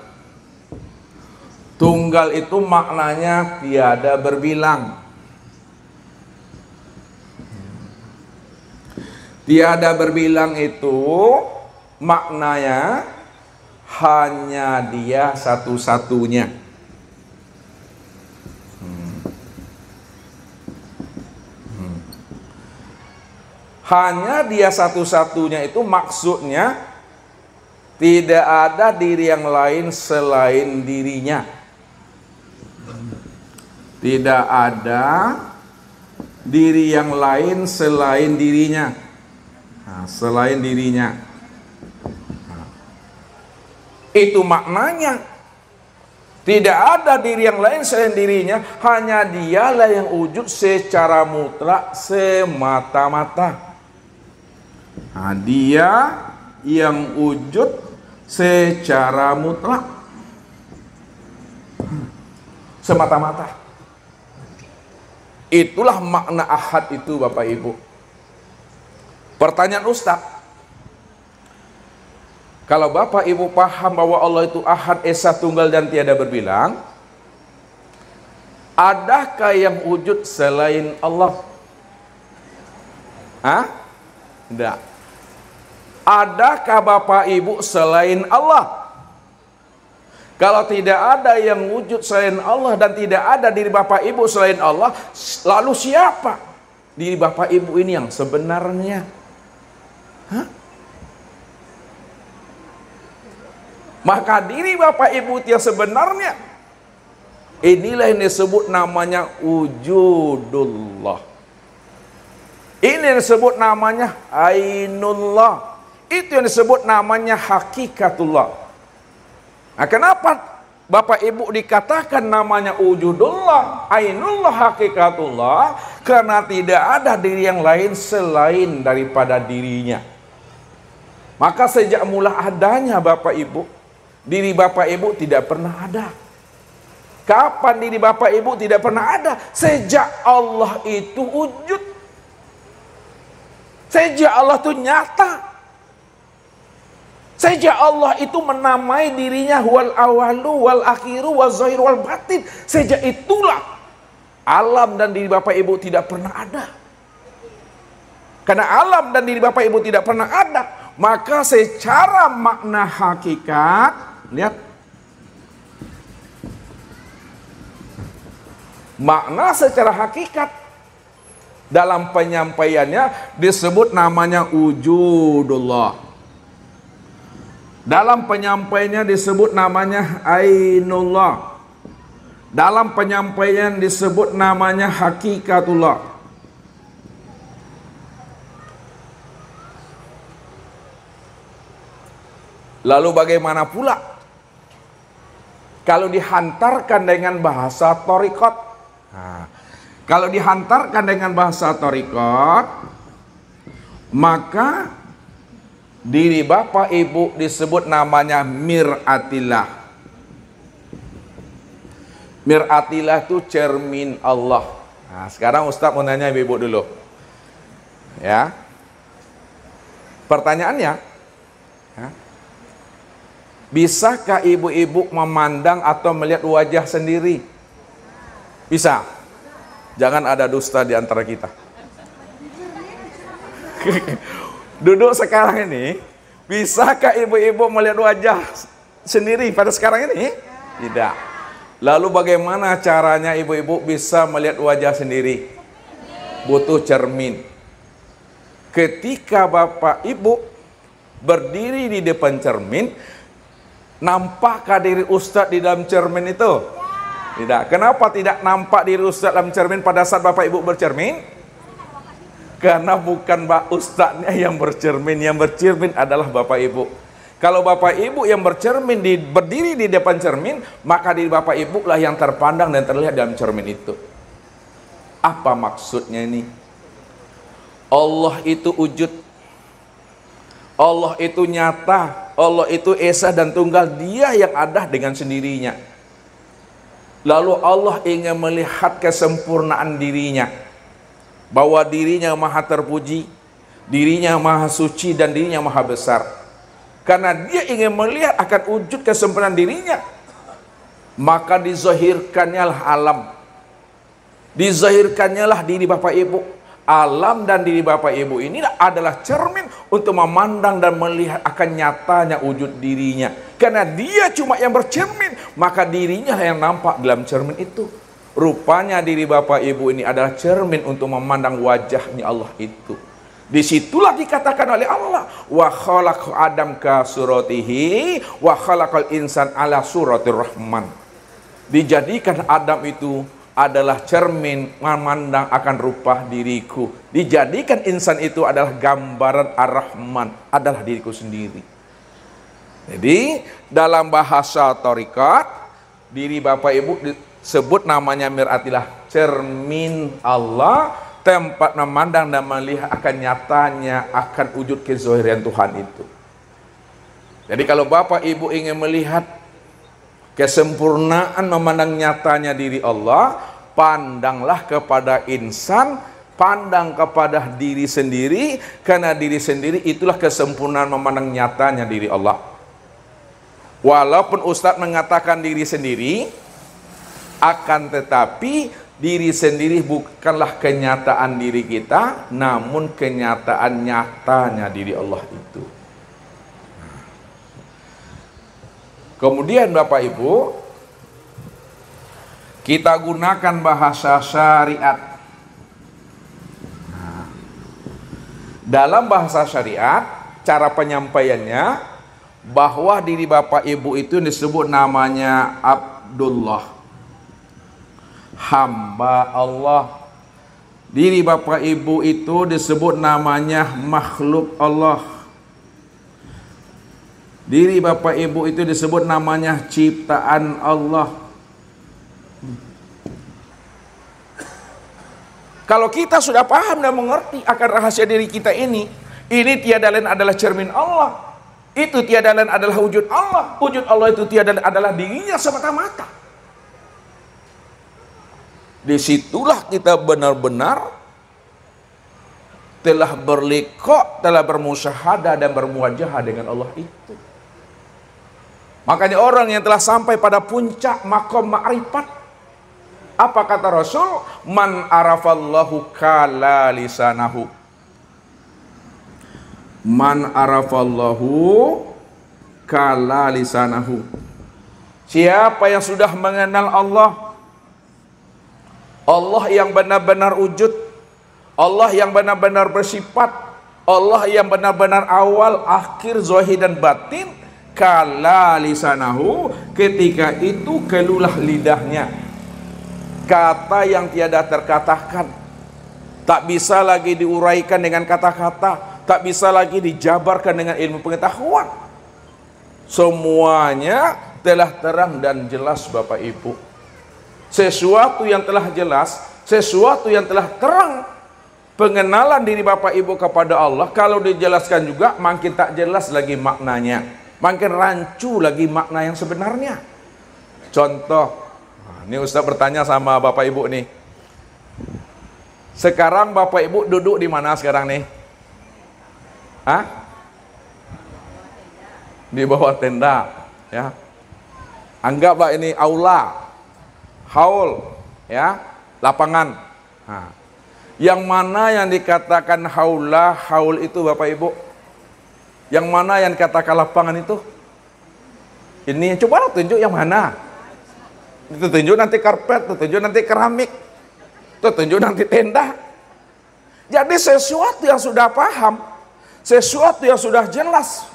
Speaker 1: Tunggal itu maknanya tiada berbilang. Tiada berbilang itu maknanya hanya dia satu-satunya. Hanya dia satu-satunya itu maksudnya tidak ada diri yang lain selain dirinya. Tidak ada diri yang lain selain dirinya. Nah, selain dirinya. Nah, itu maknanya. Tidak ada diri yang lain selain dirinya. Hanya dialah yang wujud secara mutlak semata-mata. Nah, dia yang wujud secara mutlak semata-mata. Itulah makna ahad itu Bapak Ibu. Pertanyaan Ustaz, kalau Bapak Ibu paham bahwa Allah itu ahad, esa, tunggal dan tiada berbilang, adakah yang wujud selain Allah? Tidak. Adakah Bapak Ibu selain Allah? Kalau tidak ada yang wujud selain Allah dan tidak ada diri Bapak Ibu selain Allah, lalu siapa diri Bapak Ibu ini yang sebenarnya? Maka diri Bapak Ibu yang sebenarnya, inilah yang disebut namanya wujudullah. Ini yang disebut namanya ainullah. Itu yang disebut namanya hakikatullah. Nah, kenapa Bapak Ibu dikatakan namanya wujudullah, ainullah, hakikatullah? Karena tidak ada diri yang lain selain daripada dirinya. Maka sejak mula adanya Bapak Ibu, diri Bapak Ibu tidak pernah ada. Kapan diri Bapak Ibu tidak pernah ada? Sejak Allah itu wujud. Sejak Allah itu nyata. Sejak Allah itu menamai dirinya wal awalu wal akhiru wal zahir wal batin. Sejak itulah alam dan diri Bapak Ibu tidak pernah ada. Karena alam dan diri Bapak Ibu tidak pernah ada, maka secara makna hakikat, lihat, makna secara hakikat dalam penyampaiannya disebut namanya wujudullah. Dalam penyampaiannya disebut namanya ainullah. Dalam penyampaian disebut namanya hakikatullah. Lalu bagaimana pula kalau dihantarkan dengan bahasa thariqat? Nah, kalau dihantarkan dengan bahasa thariqat, maka diri Bapak Ibu disebut namanya mir'atillah. Mir'atillah itu cermin Allah. Nah, sekarang Ustaz mau nanya Ibu dulu. Ya. Pertanyaannya, ya, bisakah ibu-ibu memandang atau melihat wajah sendiri? Bisa. Jangan ada dusta di antara kita. Duduk sekarang ini, bisakah ibu-ibu melihat wajah sendiri pada sekarang ini? Tidak. Lalu bagaimana caranya ibu-ibu bisa melihat wajah sendiri? Butuh cermin. Ketika Bapak Ibu berdiri di depan cermin, nampakkah diri Ustadz di dalam cermin itu? Tidak. Kenapa tidak nampak diri Ustadz dalam cermin pada saat Bapak Ibu bercermin? Karena bukan Ustadznya yang bercermin adalah Bapak Ibu. Kalau Bapak Ibu yang bercermin berdiri di depan cermin, maka diri Bapak Ibu lah yang terpandang dan terlihat dalam cermin itu. Apa maksudnya ini? Allah itu wujud. Allah itu nyata. Allah itu esa dan tunggal. Dia yang ada dengan sendirinya. Lalu Allah ingin melihat kesempurnaan dirinya. Bahwa dirinya maha terpuji, dirinya maha suci, dan dirinya maha besar. Karena dia ingin melihat akan wujud kesempurnaan dirinya, maka dizahirkannya lah alam, dizahirkannya lah diri Bapak Ibu. Alam dan diri Bapak Ibu ini adalah cermin untuk memandang dan melihat akan nyatanya wujud dirinya. Karena dia cuma yang bercermin, maka dirinya yang nampak dalam cermin itu. Rupanya diri Bapak Ibu ini adalah cermin untuk memandang wajahnya Allah itu. Disitulah dikatakan oleh Allah, wa khalaq Adam ka suratihi wa khalaqal insan ala suratir rahman. Dijadikan Adam itu adalah cermin memandang akan rupa diriku. Dijadikan insan itu adalah gambaran Ar-Rahman, adalah diriku sendiri. Jadi dalam bahasa Thariqat, diri Bapak Ibu disebut namanya mir'atilah, cermin Allah, tempat memandang dan melihat akan nyatanya akan wujud kezohirian Tuhan itu. Jadi kalau Bapak Ibu ingin melihat kesempurnaan memandang nyatanya diri Allah, pandanglah kepada insan, pandang kepada diri sendiri, karena diri sendiri itulah kesempurnaan memandang nyatanya diri Allah. Walaupun Ustadz mengatakan diri sendiri, akan tetapi diri sendiri bukanlah kenyataan diri kita, namun kenyataan nyatanya diri Allah itu. Kemudian Bapak Ibu, kita gunakan bahasa syariat. Dalam bahasa syariat, cara penyampaiannya, bahwa diri Bapak Ibu itu disebut namanya Abdullah, hamba Allah. Diri Bapak Ibu itu disebut namanya makhluk Allah. Diri Bapak Ibu itu disebut namanya ciptaan Allah. Kalau kita sudah paham dan mengerti akan rahasia diri kita ini tiada lain adalah cermin Allah. Itu tiada lain adalah wujud Allah. Wujud Allah itu tiada lain adalah dirinya semata-mata. Disitulah kita benar-benar telah berliqa', telah bermusyahadah dan bermuwajahah dengan Allah itu. Makanya orang yang telah sampai pada puncak maqam ma'rifat, apa kata Rasul? Man arafallahu kala lisanahu. Man arafallahu kala lisanahu. Siapa yang sudah mengenal Allah, Allah yang benar-benar wujud, Allah yang benar-benar bersifat, Allah yang benar-benar awal, akhir, zahir dan batin, kala lisanahu, ketika itu kelulah lidahnya, kata yang tiada terkatakan, tak bisa lagi diuraikan dengan kata-kata, tak bisa lagi dijabarkan dengan ilmu pengetahuan. Semuanya telah terang dan jelas Bapak Ibu. Sesuatu yang telah jelas, sesuatu yang telah terang, pengenalan diri Bapak Ibu kepada Allah, kalau dijelaskan juga makin tak jelas lagi maknanya, makin rancu lagi makna yang sebenarnya. Contoh, ini Ustaz bertanya sama Bapak Ibu nih. Sekarang Bapak Ibu duduk di mana sekarang nih? Hah? Di bawah tenda, ya. Anggaplah ini aula, haul, ya, lapangan. Nah, yang mana yang dikatakan haula, haul itu Bapak Ibu? Yang mana yang dikatakan lapangan itu? Ini coba tunjuk yang mana? Itu tunjuk nanti karpet, itu tunjuk nanti keramik, itu tunjuk nanti tenda. Jadi sesuatu yang sudah paham, sesuatu yang sudah jelas,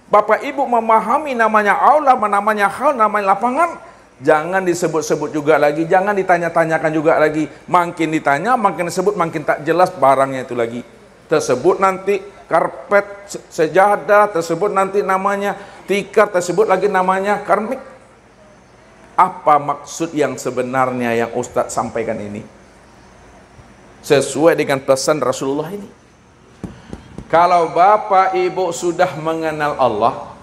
Speaker 1: Bapak Ibu memahami namanya aula, namanya hal, namanya lapangan, jangan disebut-sebut juga lagi, jangan ditanya-tanyakan juga lagi. Makin ditanya, makin disebut, makin tak jelas barangnya itu lagi. Tersebut nanti karpet, sejadah, tersebut nanti namanya tikar, tersebut lagi namanya karmik. Apa maksud yang sebenarnya yang Ustadz sampaikan ini? Sesuai dengan pesan Rasulullah ini. Kalau Bapak Ibu sudah mengenal Allah,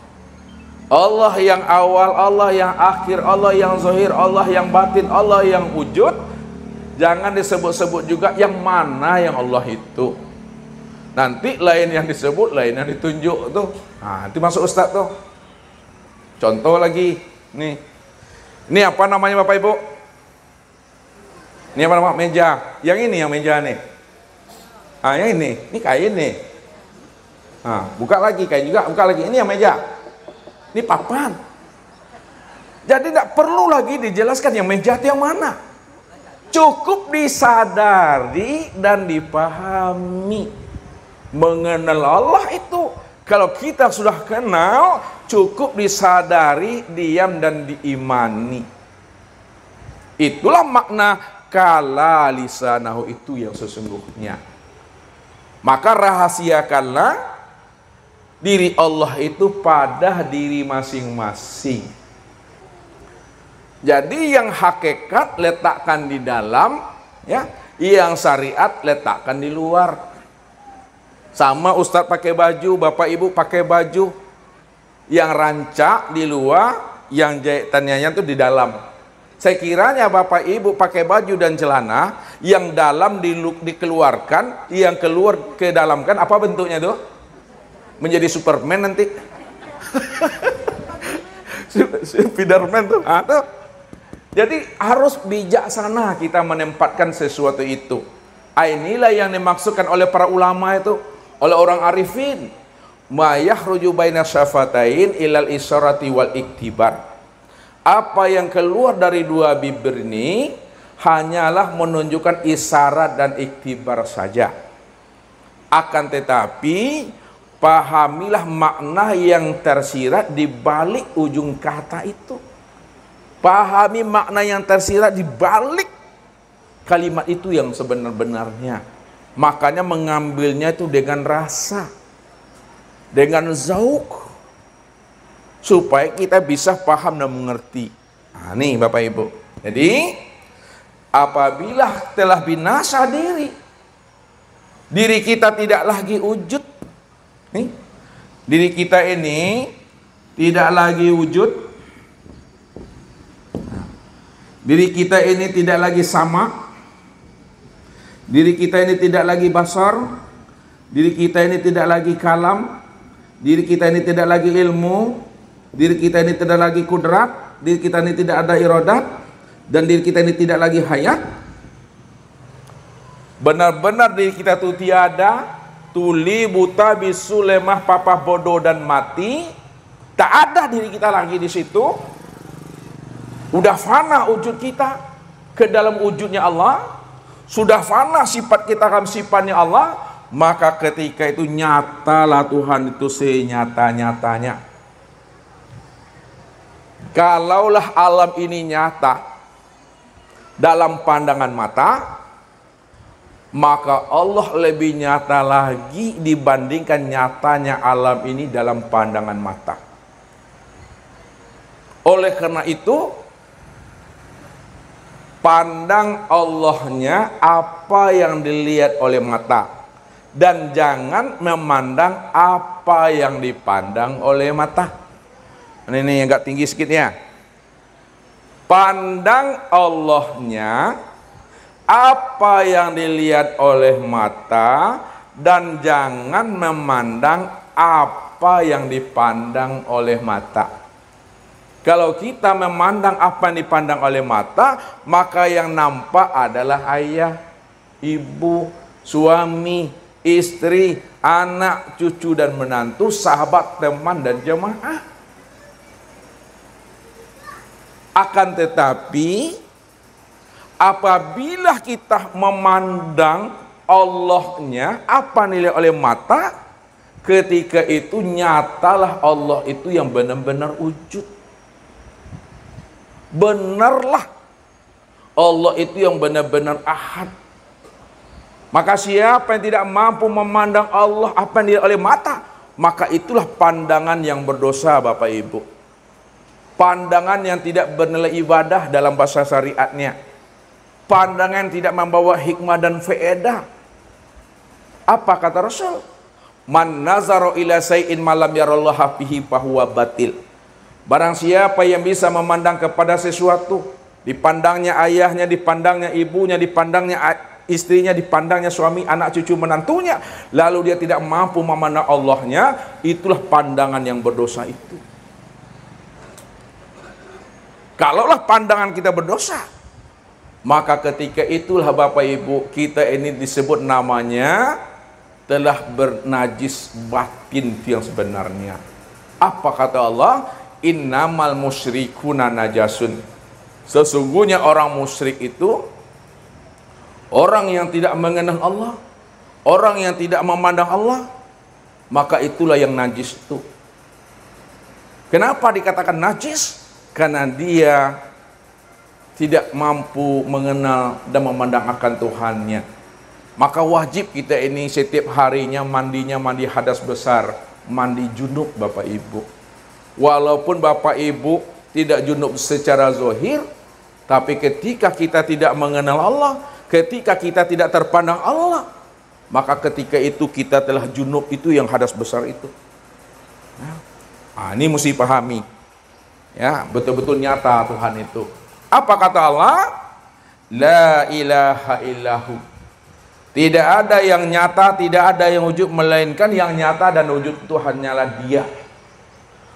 Speaker 1: Allah yang awal, Allah yang akhir, Allah yang zahir, Allah yang batin, Allah yang wujud, jangan disebut-sebut juga yang mana yang Allah itu. Nanti lain yang disebut, lain yang ditunjuk tuh. Nah, nanti masuk Ustadz tuh. Contoh lagi, nih. Ini apa namanya Bapak Ibu? Ini apa nama? Meja. Yang ini yang meja nih. Ah, yang ini kain nih. Ah, buka lagi kain juga, buka lagi. Ini yang meja. Ini papan. Jadi tidak perlu lagi dijelaskan yang meja itu yang mana. Cukup disadari dan dipahami. Mengenal Allah itu. Kalau kita sudah kenal, cukup disadari, diam dan diimani. Itulah makna kala lisanahu itu yang sesungguhnya. Maka rahasiakanlah diri Allah itu pada diri masing-masing. Jadi yang hakikat letakkan di dalam, ya, yang syariat letakkan di luar. Sama Ustadz pakai baju, Bapak Ibu pakai baju, yang rancak di luar, yang jahitannya itu di dalam. Sekiranya Bapak Ibu pakai baju dan celana, yang dalam dikeluarkan, yang keluar ke dalam, kan apa bentuknya tuh? Menjadi Superman nanti. Spiderman tuh. Tuh. Jadi harus bijaksana kita menempatkan sesuatu itu. Inilah yang dimaksudkan oleh para ulama itu, oleh orang arifin. Ma yakhruju baina syafatain ilal isyarati wal iktibar. Apa yang keluar dari dua bibir ini hanyalah menunjukkan isyarat dan iktibar saja. Akan tetapi pahamilah makna yang tersirat di balik ujung kata itu. Pahami makna yang tersirat di balik kalimat itu yang sebenar-benarnya. Makanya mengambilnya itu dengan rasa, dengan zauk, supaya kita bisa paham dan mengerti. Nah, nih Bapak Ibu. Jadi apabila telah binasa diri kita tidak lagi wujud. Nih, diri kita ini tidak lagi wujud. Diri kita ini tidak lagi sama. Diri kita ini tidak lagi basar. Diri kita ini tidak lagi kalam. Diri kita ini tidak lagi ilmu. Diri kita ini tidak lagi kudrat, diri kita ini tidak ada iradat, dan diri kita ini tidak lagi hayat. Benar-benar diri kita itu tiada, tuli, buta, bisu, lemah, papah, bodoh, dan mati. Tak ada diri kita lagi di situ. Udah fana wujud kita ke dalam wujudnya Allah. Sudah fana sifat kita dalam sifatnya Allah. Maka ketika itu nyatalah Tuhan itu senyata-nyatanya. Kalaulah alam ini nyata dalam pandangan mata, maka Allah lebih nyata lagi dibandingkan nyatanya alam ini dalam pandangan mata. Oleh karena itu, pandang Allahnya apa yang dilihat oleh mata, dan jangan memandang apa yang dipandang oleh mata. Ini agak tinggi sedikit ya. Pandang Allahnya apa yang dilihat oleh mata, dan jangan memandang apa yang dipandang oleh mata. Kalau kita memandang apa yang dipandang oleh mata, maka yang nampak adalah ayah, ibu, suami, istri, anak, cucu dan menantu, sahabat, teman dan jemaah. Akan tetapi apabila kita memandang Allahnya apa nilai oleh mata, ketika itu nyatalah Allah itu yang benar-benar wujud. Benarlah Allah itu yang benar-benar ahad. Maka siapa yang tidak mampu memandang Allah apa yang dilihat oleh mata, maka itulah pandangan yang berdosa Bapak Ibu. Pandangan yang tidak bernilai ibadah dalam bahasa syariatnya. Pandangan yang tidak membawa hikmah dan faedah. Apa kata Rasul? Man nazaro ila say'in malam yarallaha fihi fahuwa batil. Barang siapa yang bisa memandang kepada sesuatu, dipandangnya ayahnya, dipandangnya ibunya, dipandangnya istrinya, dipandangnya suami, anak, cucu, menantunya, lalu dia tidak mampu memandang Allahnya, itulah pandangan yang berdosa itu. Kalaulah pandangan kita berdosa, maka ketika itulah Bapak Ibu, kita ini disebut namanya telah bernajis batin yang sebenarnya. Apa kata Allah? Innamal musyrikuna najasun. Sesungguhnya orang musyrik itu orang yang tidak mengenal Allah, orang yang tidak memandang Allah, maka itulah yang najis itu. Kenapa dikatakan najis? Karena dia tidak mampu mengenal dan memandang akan Tuhannya. Maka wajib kita ini setiap harinya mandinya mandi hadas besar, mandi junub Bapak Ibu. Walaupun Bapak Ibu tidak junub secara zahir, tapi ketika kita tidak mengenal Allah, ketika kita tidak terpandang Allah, maka ketika itu kita telah junub, itu yang hadas besar itu. Nah, ini mesti pahami. Ya, betul-betul nyata Tuhan itu. Apa kata Allah? La ilaha illahu. Tidak ada yang nyata, tidak ada yang wujud, melainkan yang nyata dan wujud itu hanyalah Dia.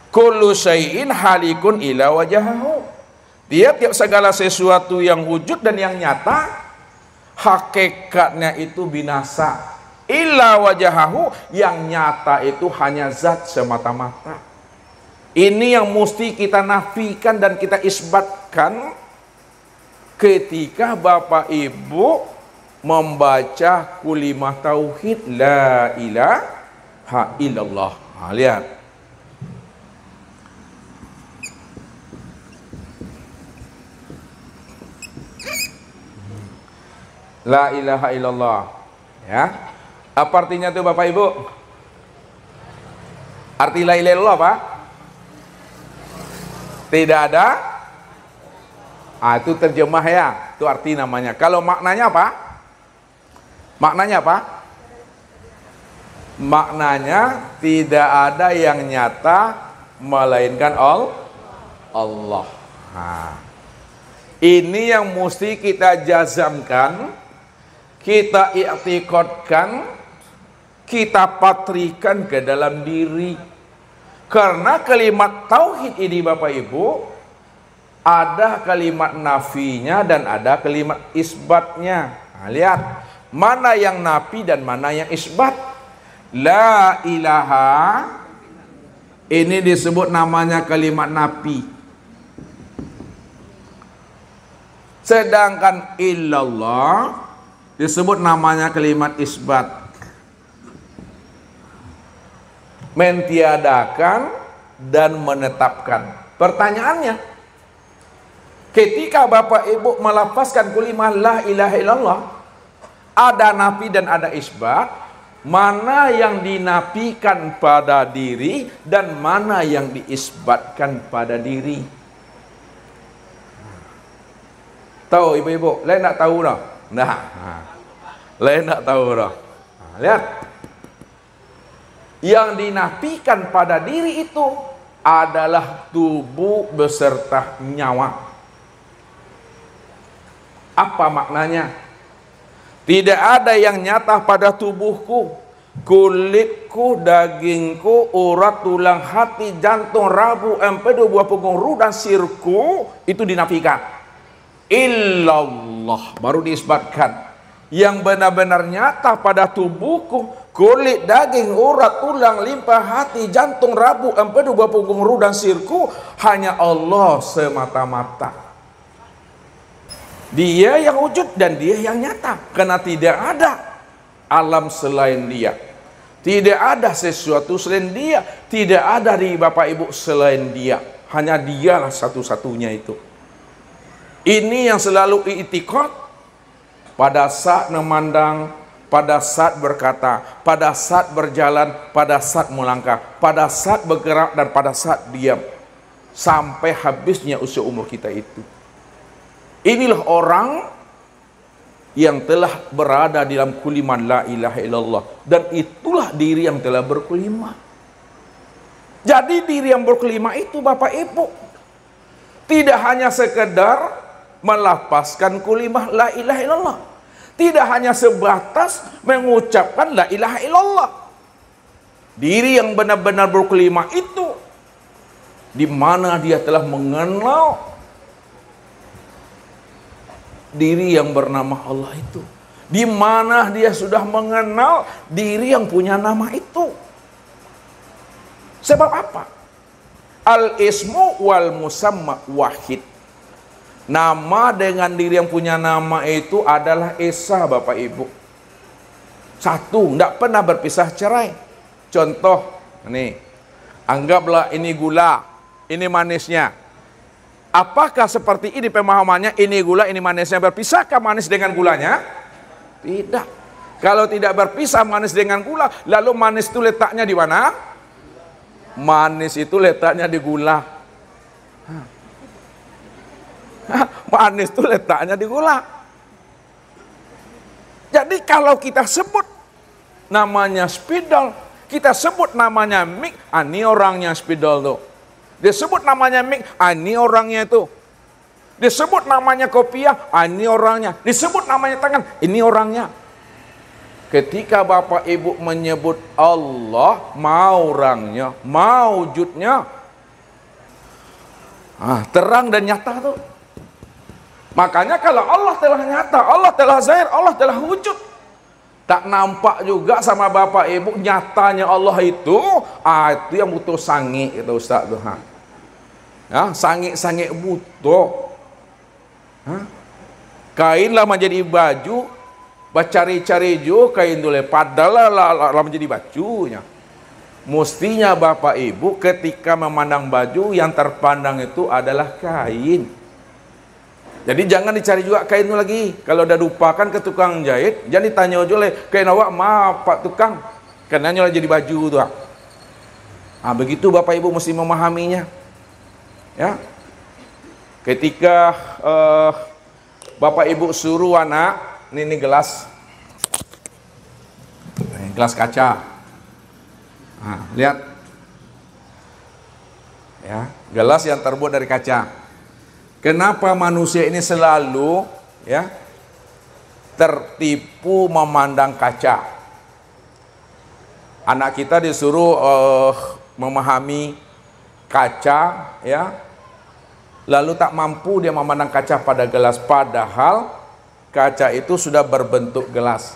Speaker 1: Kullu syai'in halikun ila wajahahu. Tiap-tiap segala sesuatu yang wujud dan yang nyata, hakikatnya itu binasa. Illa wajahahu, yang nyata itu hanya zat semata-mata. Ini yang mesti kita nafikan dan kita isbatkan ketika Bapak Ibu membaca kulimah tauhid la ilaha illallah. Lihat. La ilaha illallah. Ya. Apa artinya itu Bapak Ibu? Arti la ilaha illallah apa? Tidak ada. Itu terjemah ya. Itu arti namanya. Kalau maknanya apa? Maknanya apa? Maknanya tidak ada yang nyata melainkan Allah. Nah, ini yang mesti kita jazamkan, kita i'tiqadkan, kita patrikan ke dalam diri. Karena kalimat tauhid ini Bapak Ibu, ada kalimat nafinya dan ada kalimat isbatnya. Nah, lihat, mana yang nafi dan mana yang isbat. La ilaha, ini disebut namanya kalimat nafi. Sedangkan illallah disebut namanya kalimat isbat. Mentiadakan dan menetapkan. Pertanyaannya, ketika Bapak Ibu melafazkan kalimah la ilaha illallah, ada nafi dan ada isbat, mana yang dinafikan pada diri dan mana yang diisbatkan pada diri? Tahu ibu-ibu? Lain tak tahu dah. Lain tak tahu dah. Lihat. Yang dinafikan pada diri itu adalah tubuh beserta nyawa. Apa maknanya? Tidak ada yang nyata pada tubuhku, kulitku, dagingku, urat, tulang, hati, jantung, rabu, empedu, buah punggung, ruh dan sirku, itu dinafikan. Illallah, baru diisbatkan. Yang benar-benar nyata pada tubuhku, kulit, daging, urat, tulang, limpa, hati, jantung, rabu, empedu, buah punggung, ruh dan sirku, hanya Allah semata-mata. Dia yang wujud dan Dia yang nyata. Karena tidak ada alam selain Dia, tidak ada sesuatu selain Dia, tidak ada di Bapak Ibu selain Dia. Hanya Dialah satu-satunya itu. Ini yang selalu i'tiqad pada saat memandang, pada saat berkata, pada saat berjalan, pada saat melangkah, pada saat bergerak dan pada saat diam, sampai habisnya usia umur kita itu. Inilah orang yang telah berada dalam kuliman la ilaha illallah, dan itulah diri yang telah berkulimah. Jadi diri yang berkulimah itu Bapak Ibu tidak hanya sekedar melafazkan kulimah la ilaha illallah, tidak hanya sebatas mengucapkan la ilaha illallah. Diri yang benar-benar berkulimah itu di mana dia telah mengenal diri yang bernama Allah itu, Di mana dia sudah mengenal diri yang punya nama itu. Sebab apa? Al-ismu wal musamma wahid. Nama dengan diri yang punya nama itu adalah esa, Bapak Ibu. Satu, tidak pernah berpisah cerai. Contoh, nih, anggaplah ini gula, ini manisnya. Apakah seperti ini pemahamannya? Ini gula, ini manisnya. Berpisahkah manis dengan gulanya? Tidak. Kalau tidak berpisah manis dengan gula, lalu manis itu letaknya di mana? Manis itu letaknya di gula. Manis itu letaknya di gula. Jadi kalau kita sebut namanya spidol, kita sebut namanya mik, ini orangnya spidol tuh. Disebut namanya mik, ini orangnya itu. Disebut namanya kopiah, ini orangnya. Disebut namanya tangan, ini orangnya. Ketika Bapak Ibu menyebut Allah, mau orangnya, mau wujudnya, terang dan nyata tuh. Makanya kalau Allah telah nyata, Allah telah zahir, Allah telah wujud, tak nampak juga sama Bapak Ibu nyatanya Allah itu, itu yang butuh sangi itu Ustaz tuh. Ya, sangi butuh. Kain lah menjadi baju, bacari-cari jo kain dulu, padahal lah menjadi bajunya. Mestinya Bapak Ibu ketika memandang baju yang terpandang itu adalah kain. Jadi jangan dicari juga kain itu lagi. Kalau udah lupakan ke tukang jahit, jangan ditanya aja le, kain awak maaf Pak Tukang, karena nyala jadi baju tuh. Begitu Bapak Ibu mesti memahaminya. Ya. Ketika Bapak Ibu suruh anak, ini gelas. Ini gelas kaca. Lihat. Ya, gelas yang terbuat dari kaca. Kenapa manusia ini selalu ya tertipu memandang kaca? Anak kita disuruh memahami kaca, ya, lalu tak mampu dia memandang kaca pada gelas, padahal kaca itu sudah berbentuk gelas.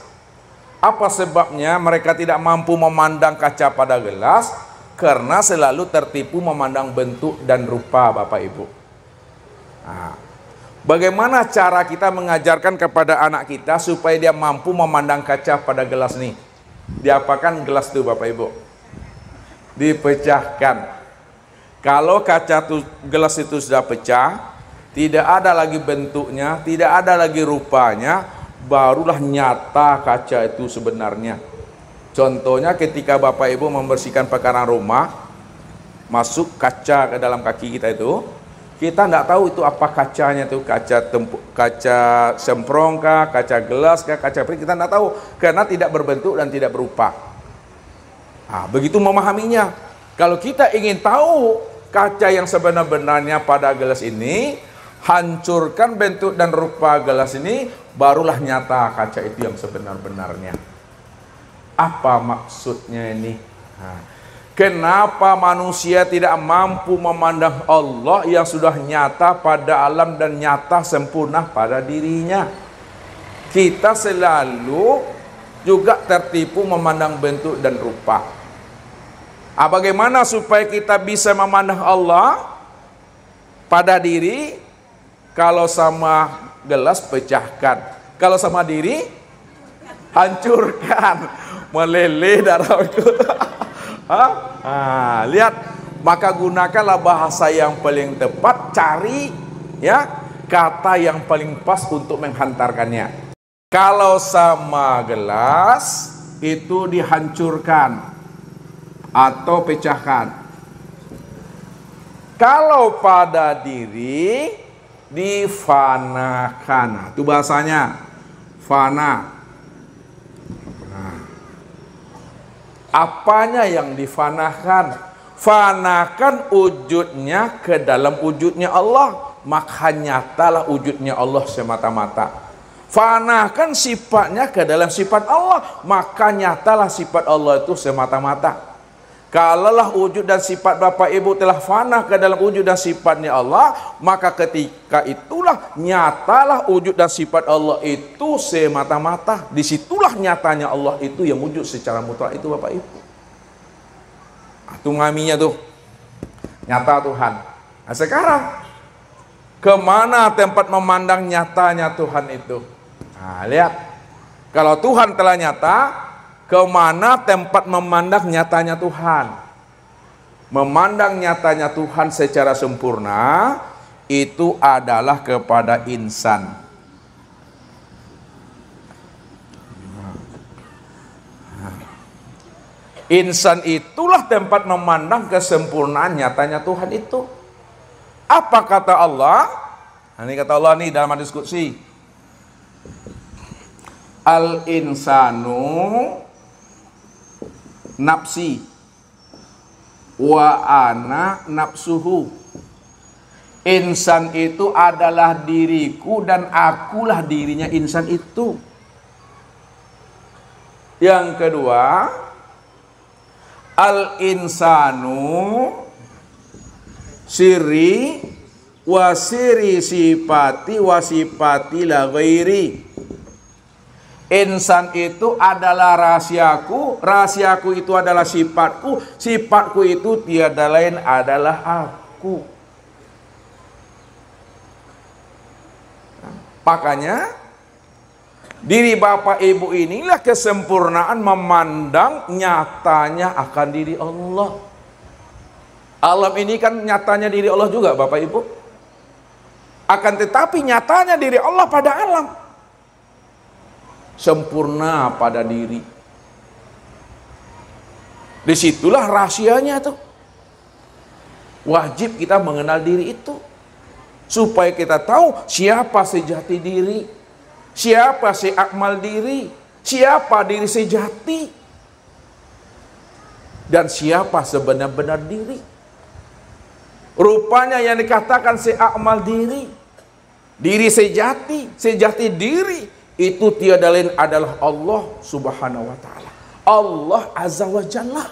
Speaker 1: Apa sebabnya mereka tidak mampu memandang kaca pada gelas? Karena selalu tertipu memandang bentuk dan rupa, Bapak Ibu. Bagaimana cara kita mengajarkan kepada anak kita supaya dia mampu memandang kaca pada gelas nih? Diapakan gelas itu Bapak Ibu? Dipecahkan. Kalau kaca gelas itu sudah pecah, tidak ada lagi bentuknya, tidak ada lagi rupanya, barulah nyata kaca itu sebenarnya. Contohnya ketika Bapak Ibu membersihkan pekaran rumah, masuk kaca ke dalam kaki kita itu, kita tidak tahu itu apa kacanya itu, kaca semprong kah, kaca gelas kah, kaca prik, kita tidak tahu karena tidak berbentuk dan tidak berupa. Begitu memahaminya. Kalau kita ingin tahu kaca yang sebenar-benarnya pada gelas ini, hancurkan bentuk dan rupa gelas ini, barulah nyata kaca itu yang sebenar-benarnya. Apa maksudnya ini? Kenapa manusia tidak mampu memandang Allah yang sudah nyata pada alam dan nyata sempurna pada dirinya? Kita selalu juga tertipu memandang bentuk dan rupa. Bagaimana supaya kita bisa memandang Allah pada diri? Kalau sama gelas pecahkan, kalau sama diri hancurkan, meleleh darah itu. Lihat, maka gunakanlah bahasa yang paling tepat, cari ya kata yang paling pas untuk menghantarkannya. Kalau sama gelas itu dihancurkan atau pecahkan. Kalau pada diri difanakan. Itu bahasanya fana. Apanya yang difanakan? Fanakan wujudnya ke dalam wujudnya Allah, maka nyatalah wujudnya Allah semata-mata. Fanakan sifatnya ke dalam sifat Allah, maka nyatalah sifat Allah itu semata-mata. Kalaulah wujud dan sifat Bapak Ibu telah fana ke dalam wujud dan sifatnya Allah, maka ketika itulah nyatalah wujud dan sifat Allah itu semata-mata. Disitulah nyatanya Allah itu yang wujud secara mutlak itu Bapak Ibu. Itu ngaminya tuh, nyata Tuhan. Nah sekarang, kemana tempat memandang nyatanya Tuhan itu? Nah lihat, kalau Tuhan telah nyata, kemana tempat memandang nyatanya Tuhan? Memandang nyatanya Tuhan secara sempurna itu adalah kepada insan. Insan itulah tempat memandang kesempurnaan nyatanya Tuhan itu. Apa kata Allah? Nah, ini kata Allah nih dalam hadis qudsi. Al insanu nafsi wa ana nafsuhu. Insan itu adalah diriku dan akulah dirinya insan itu. Yang kedua, al insanu siri wa siri sifati wa sifati la ghairi. Insan itu adalah rahasiaku, rahasiaku itu adalah sifatku, sifatku itu tiada lain adalah aku. Makanya diri Bapak Ibu inilah kesempurnaan memandang nyatanya akan diri Allah. Alam ini kan nyatanya diri Allah juga Bapak Ibu. Akan tetapi nyatanya diri Allah pada alam. Sempurna pada diri. Disitulah rahasianya tuh. Wajib kita mengenal diri itu. Supaya kita tahu siapa sejati diri. Siapa seakmal diri. Siapa diri sejati. Dan siapa sebenar-benar diri. Rupanya yang dikatakan seakmal diri. Diri sejati. Sejati diri. Itu tiada lain adalah Allah subhanahu wa ta'ala. Allah azza wa jalla.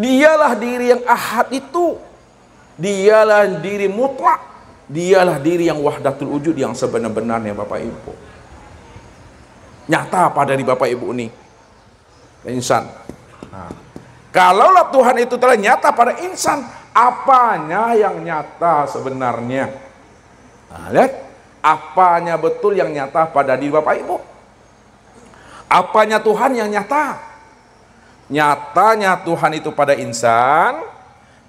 Speaker 1: Dialah diri yang ahad itu. Dialah diri mutlak. Dialah diri yang wahdatul wujud yang sebenar-benarnya Bapak Ibu. Nyata pada diri Bapak Ibu ini. Insan. Nah, kalaulah Tuhan itu telah nyata pada insan, apanya yang nyata sebenarnya? Nah, lihat. Apanya betul yang nyata pada diri Bapak Ibu? Apanya Tuhan yang nyata? Nyatanya Tuhan itu pada insan,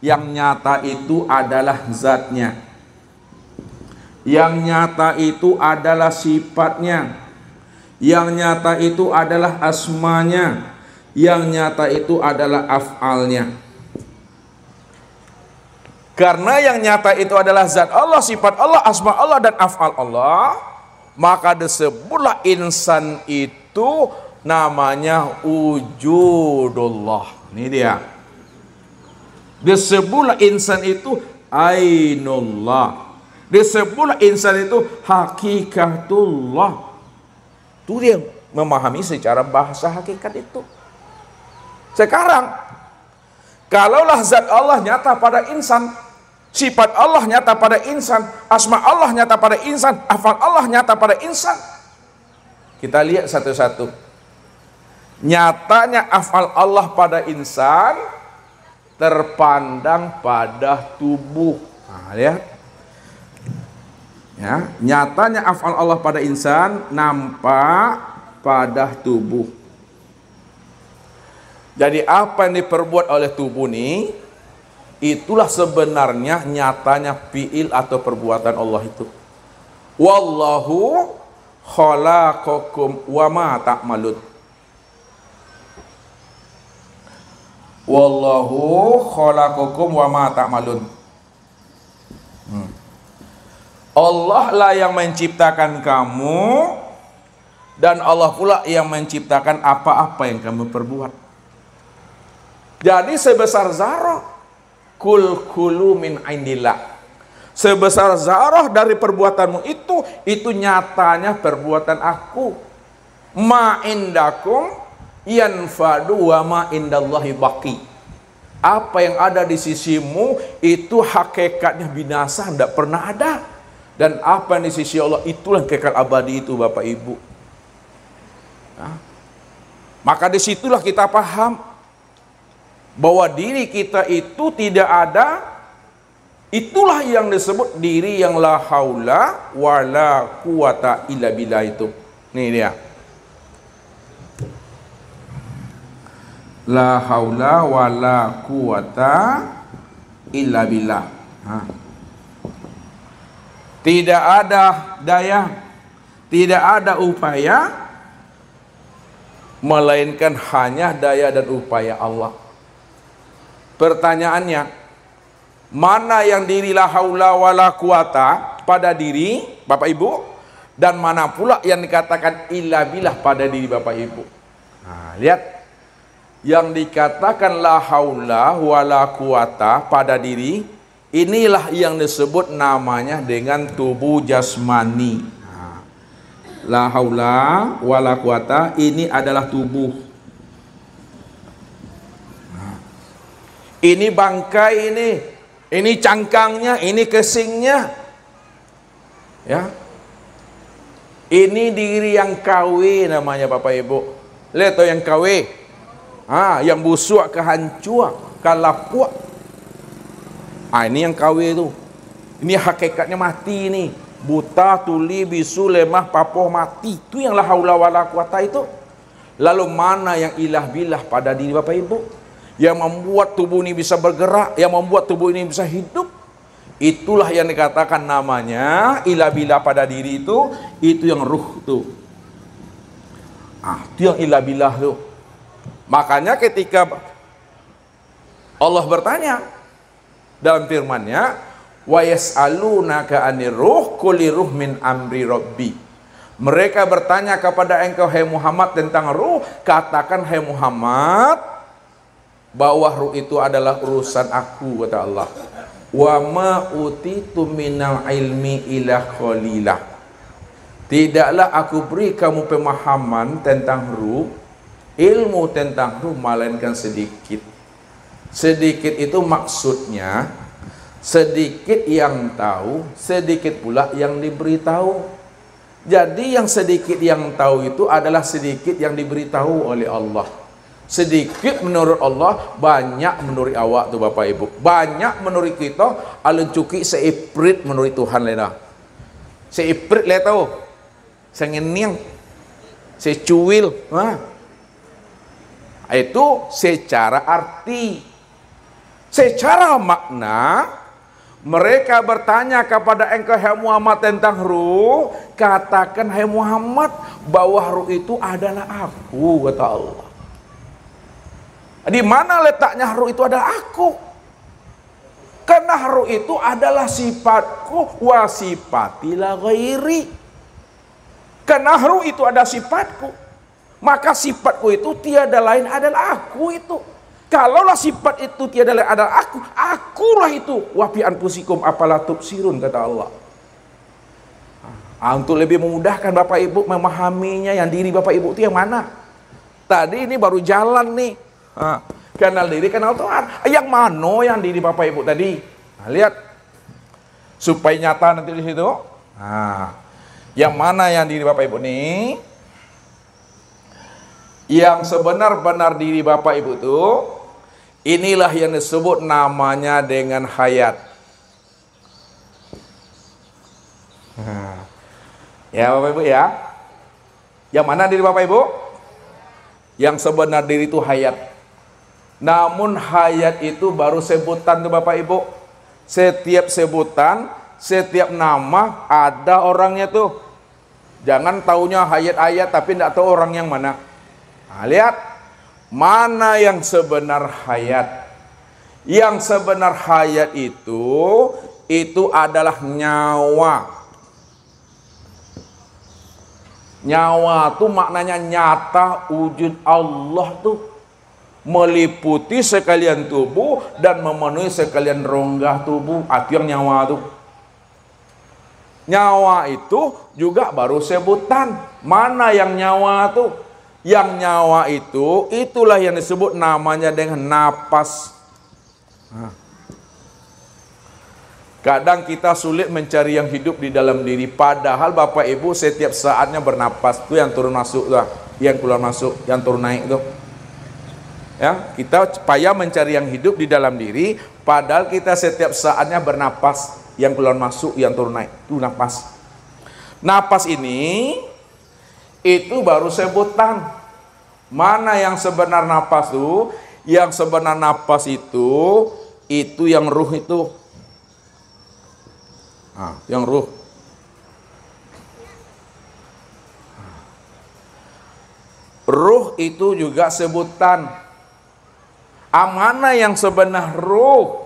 Speaker 1: yang nyata itu adalah zatnya. Yang nyata itu adalah sifatnya. Yang nyata itu adalah asmanya. Yang nyata itu adalah af'alnya. Karena yang nyata itu adalah zat Allah, sifat Allah, asma Allah, dan af'al Allah, maka disebutlah insan itu namanya wujudullah. Ini dia. Disebutlah insan itu ainullah. Disebutlah insan itu hakikatullah. Itu dia memahami secara bahasa hakikat itu. Sekarang, kalaulah zat Allah nyata pada insan, sifat Allah nyata pada insan, asma Allah nyata pada insan, afal Allah nyata pada insan. Kita lihat satu-satu. Nyatanya afal Allah pada insan terpandang pada tubuh. Nah, lihat. Ya, nyatanya afal Allah pada insan nampak pada tubuh. Jadi apa yang diperbuat oleh tubuh ini, itulah sebenarnya nyatanya fi'il atau perbuatan Allah itu. Wallahu khalaqakum wa ma ta'malun. Wallahu khalaqakum wa ma ta'malun. Allah lah yang menciptakan kamu, dan Allah pula yang menciptakan apa-apa yang kamu perbuat. Jadi sebesar zarah, kulu min indillah. Sebesar zarah dari perbuatanmu itu nyatanya perbuatan aku. Ma indakum yanfadu wa ma indallahi baqi. Apa yang ada di sisimu itu hakikatnya binasa, tidak pernah ada. Dan apa yang di sisi Allah itulah kekal abadi itu, Bapak Ibu. Nah, maka disitulah kita paham bahwa diri kita itu tidak ada. Itulah yang disebut diri yang la haula wala quwata illa billah itu. Nih dia. La haula wala quwata illa billah. Tidak ada daya, tidak ada upaya, melainkan hanya daya dan upaya Allah. Pertanyaannya, mana yang diri la haula wala quwata pada diri Bapak Ibu, dan mana pula yang dikatakan illa billah pada diri Bapak Ibu? Nah, lihat. Yang dikatakan la haula wala quwata pada diri, inilah yang disebut namanya dengan tubuh jasmani. La haula wala quwata, ini adalah tubuh. Ini bangkai ini cangkangnya, ini kesingnya. Ya. Ini diri yang KW namanya Bapak Ibu. Lihat tuh yang KW. Yang busuk kehancur, kalapuak. Ini yang KW itu. Ini hakikatnya mati ini. Buta, tuli, bisu, lemah, papoh, mati. Itu yang la haula wala quwata itu. Lalu mana yang ilah billah pada diri Bapak Ibu? Yang membuat tubuh ini bisa bergerak, yang membuat tubuh ini bisa hidup. Itulah yang dikatakan namanya ilah billah pada diri itu yang ruh itu. Itu yang ilah billah itu. Makanya ketika Allah bertanya dalam firman-Nya, wa yas'alunaka 'anir ruh qul ruh min amri rabbi. Mereka bertanya kepada engkau hai Muhammad tentang ruh, katakan hai Muhammad bahwa ruh itu adalah urusan aku, kata Allah. Wa ma utitu minal ilmi illa qalilah. Tidaklah aku beri kamu pemahaman tentang ruh, ilmu tentang ruh, melainkan sedikit. Sedikit itu maksudnya sedikit yang tahu, sedikit pula yang diberitahu. Jadi yang sedikit yang tahu itu adalah sedikit yang diberitahu oleh Allah. Sedikit menurut Allah, banyak menurut awak tuh Bapak Ibu. Banyak menurut kita, alun cuki seiprit menurut Tuhan lena. Seiprit le tahu. Sengening. Secuil, itu secara arti. Secara makna, mereka bertanya kepada engkau hai Muhammad tentang ruh, katakan hai Muhammad bahwa ruh itu adalah aku, kata Allah. Di mana letaknya ruh itu adalah aku? Karena ruh itu adalah sifatku wa sifatilah ghairi. Karena ruh itu ada sifatku, maka sifatku itu tiada lain adalah aku itu. Kalaulah sifat itu tiada lain adalah aku, akulah itu. Wa fi anfusikum afala tubsirun, kata Allah. Untuk lebih memudahkan Bapak Ibu memahaminya, yang diri Bapak Ibu itu yang mana? Tadi ini baru jalan nih. Kenal diri, kenal Tuhan. Yang mana yang diri Bapak Ibu tadi? Lihat. Supaya nyata nanti di situ. Yang mana yang diri Bapak Ibu nih? Yang sebenar-benar diri Bapak Ibu itu, inilah yang disebut namanya dengan hayat. Ya Bapak Ibu ya. Yang mana diri Bapak Ibu? Yang sebenar diri itu hayat. Namun hayat itu baru sebutan tuh Bapak Ibu. Setiap sebutan, setiap nama ada orangnya tuh. Jangan taunya hayat-hayat tapi tidak tahu orang yang mana. Lihat, mana yang sebenar hayat? Yang sebenar hayat itu adalah nyawa. Nyawa itu maknanya nyata, wujud Allah tuh meliputi sekalian tubuh dan memenuhi sekalian rongga tubuh. Itu yang nyawa tuh. Nyawa itu juga baru sebutan. Mana yang nyawa tuh? Yang nyawa itu, itulah yang disebut namanya dengan napas. Kadang kita sulit mencari yang hidup di dalam diri, padahal Bapak Ibu setiap saatnya bernapas. Itu yang turun masuk tuh, yang keluar masuk, yang turun naik tuh. Ya, kita payah mencari yang hidup di dalam diri, padahal kita setiap saatnya bernapas, yang keluar masuk, yang turun naik. Itu napas. Napas ini itu baru sebutan. Mana yang sebenar napas tuh? Yang sebenar napas itu yang ruh itu. Yang ruh. Ruh itu juga sebutan. Mana yang sebenar ruh?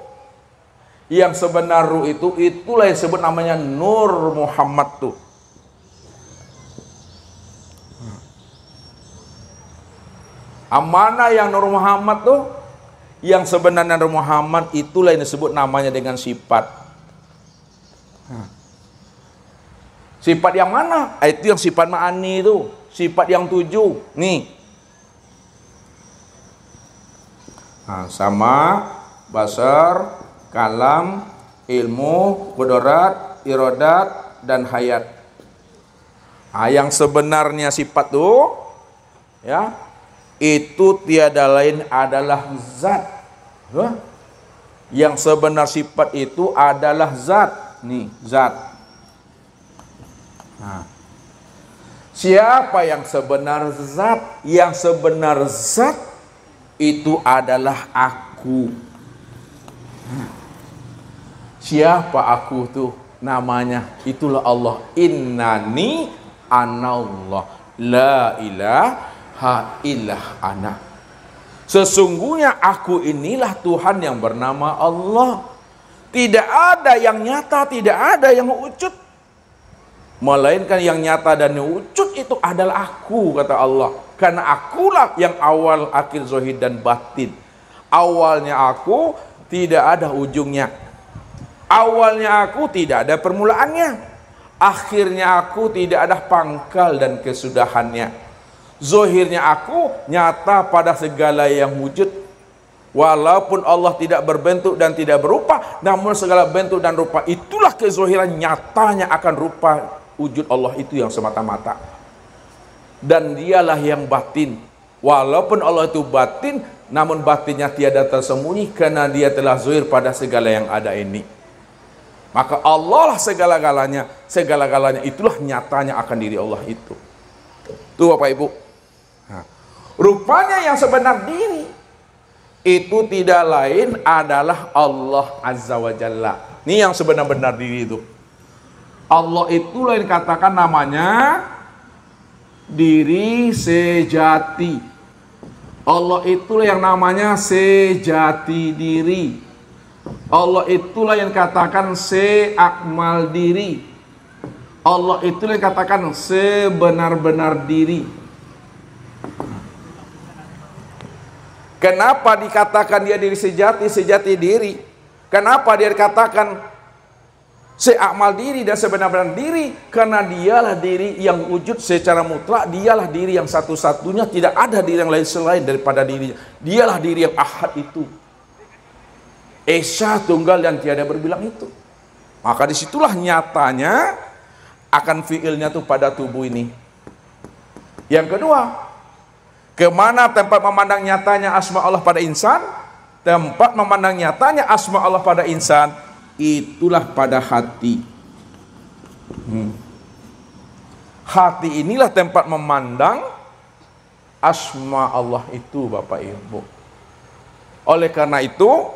Speaker 1: Yang sebenar ruh itu, itulah yang disebut namanya Nur Muhammad tuh. Mana yang Nur Muhammad tuh? Yang sebenarnya Nur Muhammad itulah yang disebut namanya dengan sifat. Sifat yang mana? Itu yang sifat ma'ani itu. Sifat yang 7. Nih. Sama, basar, kalam, ilmu, qudrat, iradat, dan hayat. Yang sebenarnya sifat tuh, ya, itu tiada lain adalah zat. Yang sebenar sifat itu adalah zat. Nih, zat. Siapa yang sebenar zat? Yang sebenar zat itu adalah aku. Siapa aku tuh? Namanya itulah Allah. Innani anallah la ilaha illah ana. Sesungguhnya aku inilah Tuhan yang bernama Allah. Tidak ada yang nyata, tidak ada yang wujud, melainkan yang nyata dan wujud itu adalah aku, kata Allah. Karena akulah yang awal, akhir, zahir dan batin. Awalnya aku, tidak ada ujungnya. Awalnya aku, tidak ada permulaannya. Akhirnya aku, tidak ada pangkal dan kesudahannya. Zahirnya aku, nyata pada segala yang wujud. Walaupun Allah tidak berbentuk dan tidak berupa, namun segala bentuk dan rupa itulah kezahiran nyatanya akan rupa wujud Allah itu yang semata-mata. Dan dialah yang batin. Walaupun Allah itu batin, namun batinnya tiada tersembunyi karena dia telah zahir pada segala yang ada ini. Maka Allah lah segala-galanya. Segala-galanya itulah nyatanya akan diri Allah itu. Tuh Bapak Ibu. Rupanya yang sebenar diri itu tidak lain adalah Allah Azza wa Jalla. Ini yang sebenar-benar diri itu. Allah itu lain katakan namanya diri sejati. Allah itulah yang namanya sejati diri. Allah itulah yang katakan seakmal diri. Allah itulah yang katakan sebenar-benar diri. Kenapa dikatakan dia diri sejati, sejati diri? Kenapa dia dikatakan seakmal diri dan sebenar-benar diri? Karena dialah diri yang wujud secara mutlak. Dialah diri yang satu-satunya, tidak ada diri yang lain selain daripada dirinya. Dialah diri yang ahad itu, esa, tunggal dan tiada berbilang itu. Maka disitulah nyatanya akan fiilnya tuh pada tubuh ini. Yang kedua, kemana tempat memandang nyatanya asma Allah pada insan? Tempat memandang nyatanya asma Allah pada insan, itulah pada hati. Hati inilah tempat memandang asma Allah itu, Bapak Ibu. Oleh karena itu,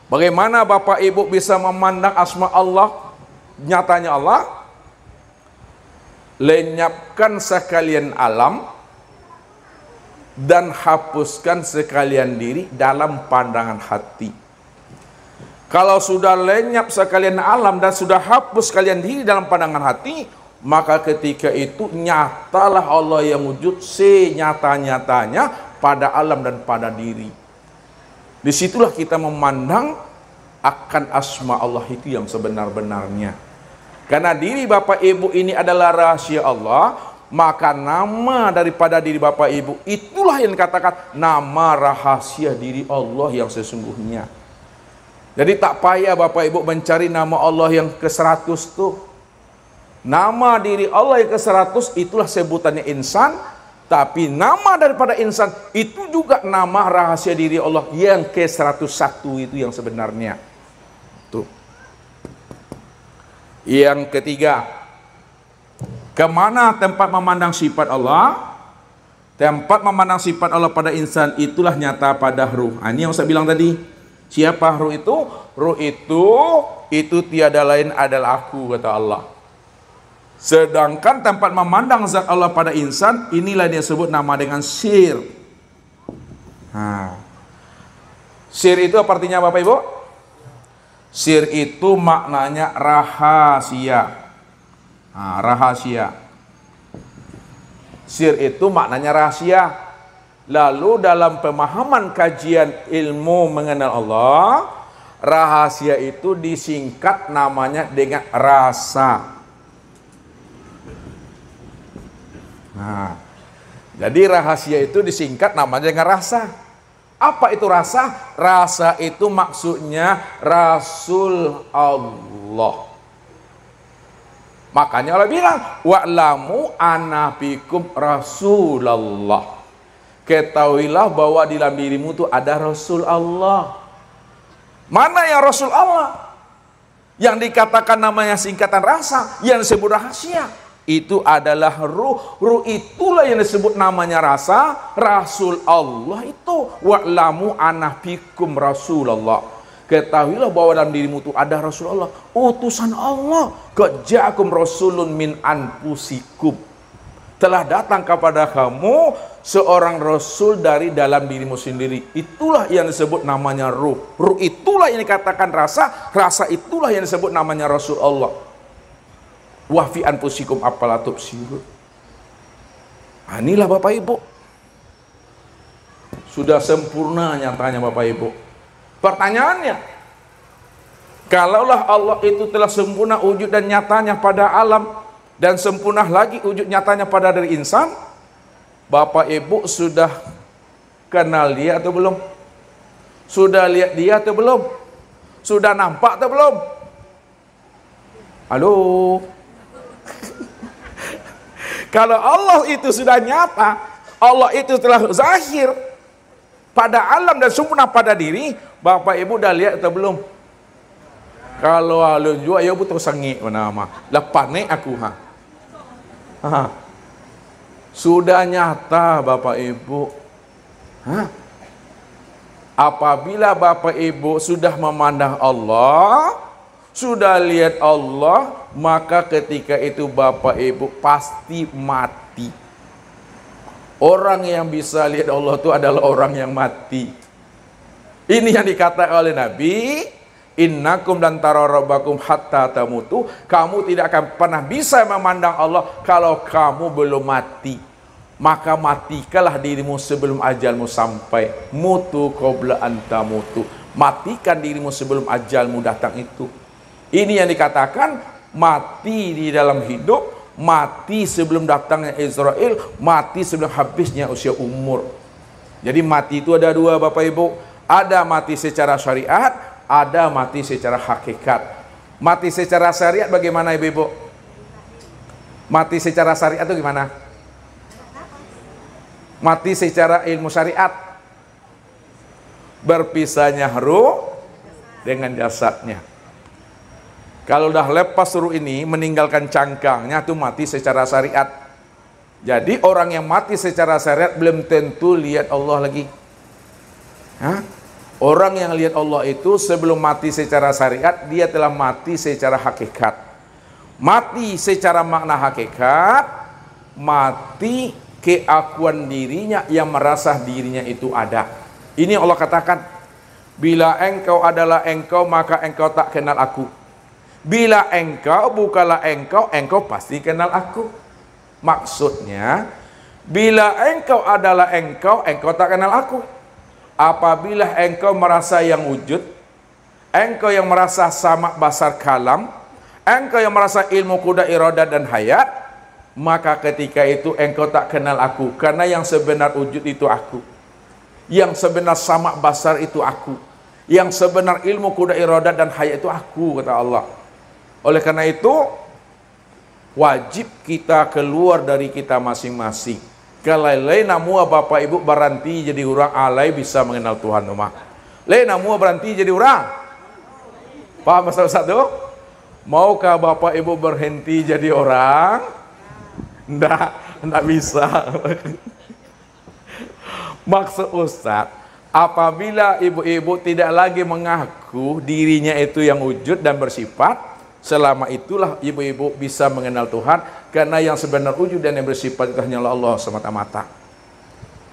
Speaker 1: bagaimana Bapak Ibu bisa memandang asma Allah, nyatanya Allah? Lenyapkan sekalian alam dan hapuskan sekalian diri dalam pandangan hati. Kalau sudah lenyap sekalian alam dan sudah hapus sekalian diri dalam pandangan hati, maka ketika itu nyatalah Allah yang wujud senyata-nyatanya pada alam dan pada diri. Disitulah kita memandang akan asma Allah itu yang sebenar-benarnya. Karena diri Bapak Ibu ini adalah rahasia Allah, maka nama daripada diri Bapak Ibu itulah yang dikatakan nama rahasia diri Allah yang sesungguhnya. Jadi tak payah Bapak Ibu mencari nama Allah yang ke-100 tuh. Nama diri Allah yang ke-100 itulah sebutannya insan, tapi nama daripada insan itu juga nama rahasia diri Allah yang ke-101 itu yang sebenarnya. Tuh. Yang ketiga, kemana tempat memandang sifat Allah? Tempat memandang sifat Allah pada insan itulah nyata pada ruh. Ini yang saya bilang tadi. Siapa ruh itu? Ruh itu tiada lain adalah aku, kata Allah. Sedangkan tempat memandang zat Allah pada insan, inilah yang disebut nama dengan sir. Sir itu apa artinya Bapak Ibu? Sir itu maknanya rahasia. Rahasia. Sir itu maknanya rahasia. Lalu dalam pemahaman kajian ilmu mengenal Allah, rahasia itu disingkat namanya dengan rasa. Jadi rahasia itu disingkat namanya dengan rasa. Apa itu rasa? Rasa itu maksudnya Rasul Allah. Makanya Allah bilang, wa'lamu anna fikum Rasulullah. Ketahuilah bahwa di dalam dirimu itu ada Rasul Allah. Mana yang Rasul Allah? Yang dikatakan namanya singkatan rasa, yang disebut rahasia. Itu adalah ruh. Ruh itulah yang disebut namanya rasa. Rasul Allah itu wa'lamu anna fikum Rasulullah. Ketahuilah bahwa dalam dirimu itu ada Rasulullah, utusan Allah. Qad ja'akum rasulun min anfusikum. Telah datang kepada kamu seorang rasul dari dalam dirimu sendiri. Itulah yang disebut namanya ruh. Ruh itulah yang dikatakan rasa. Rasa itulah yang disebut namanya Rasul Allah. Wa fi anfusikum afala tubsirun. Inilah Bapak Ibu. Sudah sempurna nyatanya Bapak Ibu. Pertanyaannya, kalaulah Allah itu telah sempurna wujud dan nyatanya pada alam, dan sempurna lagi wujud nyatanya pada diri insan, Bapak Ibu sudah kenal dia atau belum? Sudah lihat dia atau belum? Sudah nampak atau belum? Halo? Kalau Allah itu sudah nyata, Allah itu telah zahir pada alam dan sempurna pada diri, Bapak Ibu dah lihat atau belum? Kalau alun jua ya butuh sengit mana mah. Lepas nih aku Sudah nyata Bapak Ibu. Apabila Bapak Ibu sudah memandang Allah, sudah lihat Allah, maka ketika itu Bapak Ibu pasti mati. Orang yang bisa lihat Allah itu adalah orang yang mati. Ini yang dikatakan oleh Nabi, innakum dan tararabakum hatta tamutu. Kamu tidak akan pernah bisa memandang Allah kalau kamu belum mati. Maka matikalah dirimu sebelum ajalmu sampai. Mutu qabla anta mutu. Matikan dirimu sebelum ajalmu datang itu. Ini yang dikatakan mati di dalam hidup, mati sebelum datangnya Israel, mati sebelum habisnya usia umur. Jadi mati itu ada dua Bapak Ibu. Ada mati secara syariat, ada mati secara hakikat. Mati secara syariat bagaimana Ibu? Mati secara syariat itu gimana? Mati secara ilmu syariat, berpisahnya ruh dengan jasadnya. Kalau dah lepas ruh ini, meninggalkan cangkangnya, itu mati secara syariat. Jadi orang yang mati secara syariat belum tentu lihat Allah lagi. Orang yang lihat Allah itu sebelum mati secara syariat, dia telah mati secara hakikat. Mati secara makna hakikat, mati keakuan dirinya yang merasa dirinya itu ada. Ini Allah katakan, bila engkau adalah engkau, maka engkau tak kenal aku. Bila engkau bukanlah engkau, engkau pasti kenal aku. Maksudnya, bila engkau adalah engkau, engkau tak kenal aku. Apabila engkau merasa yang wujud, engkau yang merasa sama basar kalam, engkau yang merasa ilmu kuda iradah dan hayat, maka ketika itu engkau tak kenal aku, karena yang sebenar wujud itu aku, yang sebenar samak basar itu aku, yang sebenar ilmu kuda iradat dan hayat itu aku, kata Allah. Oleh karena itu wajib kita keluar dari kita masing-masing. Kalau lain mua bapak ibu berhenti jadi orang alai bisa mengenal Tuhan rumah. Lain mua berhenti jadi orang. Paham masalah satu? Maukah bapak ibu berhenti jadi orang? Nggak bisa. Maksud Ustaz, apabila ibu-ibu tidak lagi mengaku dirinya itu yang wujud dan bersifat, selama itulah ibu-ibu bisa mengenal Tuhan, karena yang sebenar wujud dan yang bersifat itu hanyalah Allah semata-mata.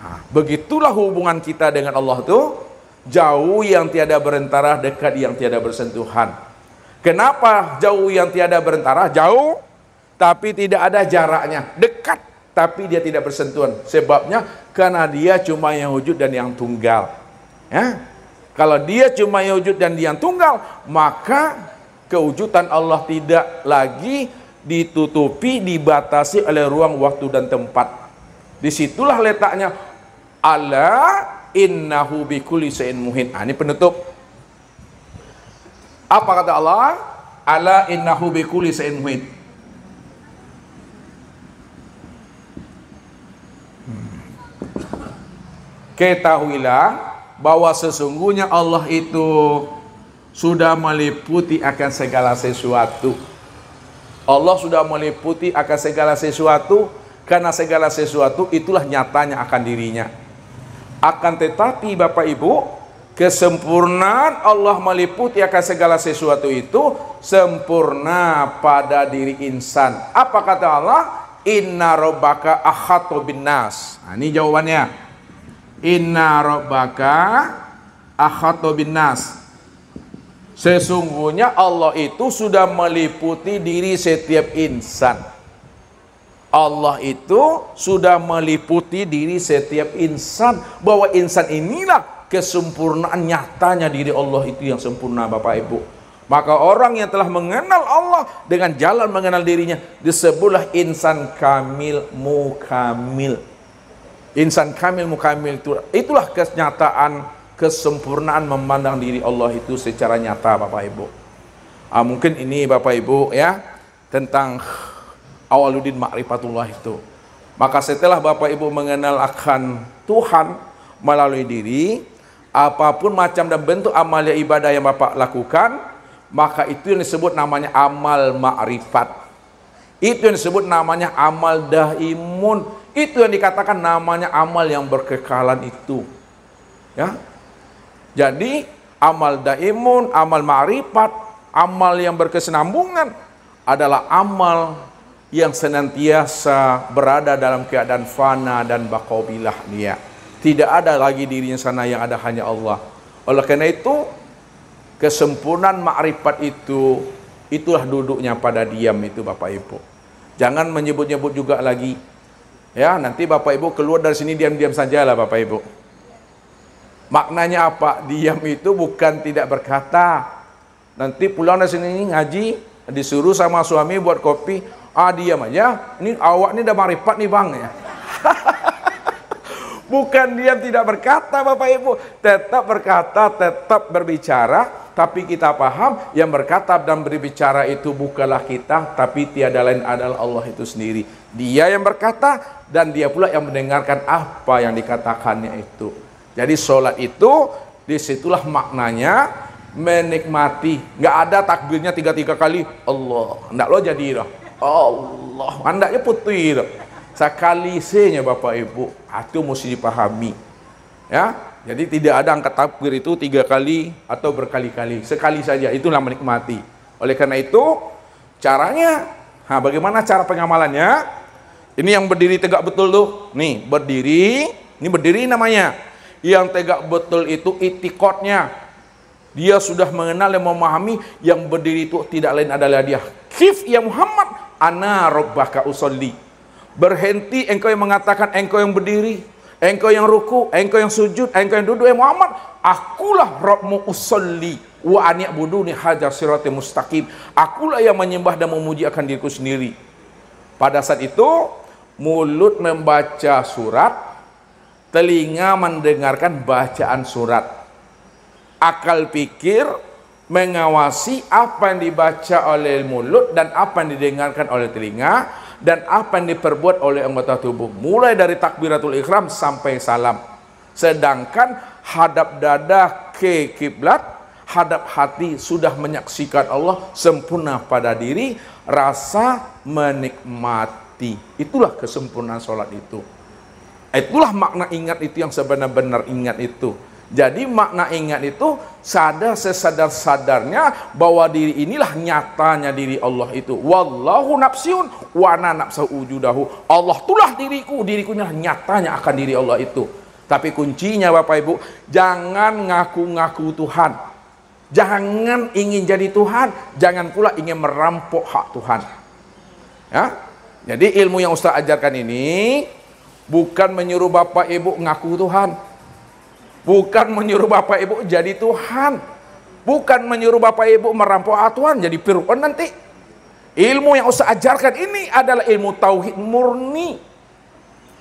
Speaker 1: Nah, begitulah hubungan kita dengan Allah itu, jauh yang tiada berantara, dekat yang tiada bersentuhan. Kenapa jauh yang tiada berantara? Jauh tapi tidak ada jaraknya, dekat tapi dia tidak bersentuhan. Sebabnya karena dia cuma yang wujud dan yang tunggal. Ya? Kalau dia cuma yang wujud dan yang tunggal, maka kewujudan Allah tidak lagi ditutupi, dibatasi oleh ruang, waktu, dan tempat. Disitulah letaknya ala innahu bikulli syai'in muhit. Ini penutup. Apa kata Allah? Ala innahu bikulli syai'in muhit. Ketahuilah bahwa sesungguhnya Allah itu sudah meliputi akan segala sesuatu. Allah sudah meliputi akan segala sesuatu, karena segala sesuatu itulah nyatanya akan dirinya. Akan tetapi Bapak Ibu, kesempurnaan Allah meliputi akan segala sesuatu itu sempurna pada diri insan. Apa kata Allah? Inna rabbaka ahata binnas. Nah, ini jawabannya. Inna rabbaka ahata binnas. Sesungguhnya Allah itu sudah meliputi diri setiap insan. Allah itu sudah meliputi diri setiap insan, bahwa insan inilah kesempurnaan nyatanya diri Allah itu yang sempurna, Bapak Ibu. Maka orang yang telah mengenal Allah dengan jalan mengenal dirinya disebutlah insan kamil mukamil. Insan kamil mukamil itulah kenyataan kesempurnaan memandang diri Allah itu secara nyata, Bapak Ibu. Mungkin ini Bapak Ibu ya tentang awaludin ma'rifatullah itu. Maka setelah Bapak Ibu mengenal akan Tuhan melalui diri, apapun macam dan bentuk amal ibadah yang Bapak lakukan, maka itu yang disebut namanya amal ma'rifat. Itu yang disebut namanya amal daimun. Itu yang dikatakan namanya amal yang berkekalan itu. Ya. Jadi amal daimun, amal ma'rifat, amal yang berkesinambungan adalah amal yang senantiasa berada dalam keadaan fana dan baqabilah dia. Tidak ada lagi dirinya sana, yang ada hanya Allah. Oleh karena itu kesempurnaan ma'rifat itu, itulah duduknya pada diam itu, Bapak Ibu. Jangan menyebut-nyebut juga lagi. Ya, nanti Bapak Ibu keluar dari sini diam-diam sajalah, Bapak Ibu. Maknanya apa? Diam itu bukan tidak berkata. Nanti pulang dari sini ngaji, disuruh sama suami buat kopi, diam aja. Ini awak ini udah marifat nih bang ya. Bukan diam tidak berkata, Bapak Ibu. Tetap berkata, tetap berbicara. Tapi kita paham yang berkata dan berbicara itu bukanlah kita, tapi tiada lain adalah Allah itu sendiri. Dia yang berkata dan dia pula yang mendengarkan apa yang dikatakannya itu. Jadi sholat itu disitulah maknanya menikmati. Nggak ada takbirnya 3 kali Allah. Nggak lo jadi dah. Allah. Andaknya putih dah. Sekali senya Bapak Ibu. Itu mesti dipahami. Ya. Jadi tidak ada angkat takbir itu 3 kali atau berkali-kali. Sekali saja. Itulah menikmati. Oleh karena itu caranya. Bagaimana cara pengamalannya? Ini yang berdiri tegak betul tuh. Nih berdiri. Ini berdiri namanya. Yang tegak betul itu itikadnya. Dia sudah mengenal dan memahami yang berdiri itu tidak lain adalah dia. Kif ya Muhammad, ana rabbaka usolli. Berhenti engkau yang mengatakan engkau yang berdiri, engkau yang ruku, engkau yang sujud, engkau yang duduk, ya Muhammad, akulah Rabbmu usolli wa ani'buduni hadza siratal mustaqim. Akulah yang menyembah dan memuji akan diriku sendiri. Pada saat itu mulut membaca surat, telinga mendengarkan bacaan surat, akal pikir mengawasi apa yang dibaca oleh mulut dan apa yang didengarkan oleh telinga dan apa yang diperbuat oleh anggota tubuh, mulai dari takbiratul ihram sampai salam. Sedangkan hadap dada ke kiblat, hadap hati sudah menyaksikan Allah sempurna pada diri, rasa menikmati. Itulah kesempurnaan sholat itu. Itulah makna ingat itu yang sebenar-benar ingat itu. Jadi makna ingat itu sadar sesadar-sadarnya bahwa diri inilah nyatanya diri Allah itu. Wallahu nafsiun wa ana nafsu wujudahu. Allah itulah diriku, diriku nyatanya akan diri Allah itu. Tapi kuncinya Bapak Ibu, jangan ngaku-ngaku Tuhan. Jangan ingin jadi Tuhan, jangan pula ingin merampok hak Tuhan. Ya? Jadi ilmu yang Ustaz ajarkan ini bukan menyuruh Bapak Ibu ngaku Tuhan. Bukan menyuruh Bapak Ibu jadi Tuhan. Bukan menyuruh Bapak Ibu merampok hak Tuhan jadi Fir'aun nanti. Ilmu yang Ustaz ajarkan ini adalah ilmu tauhid murni.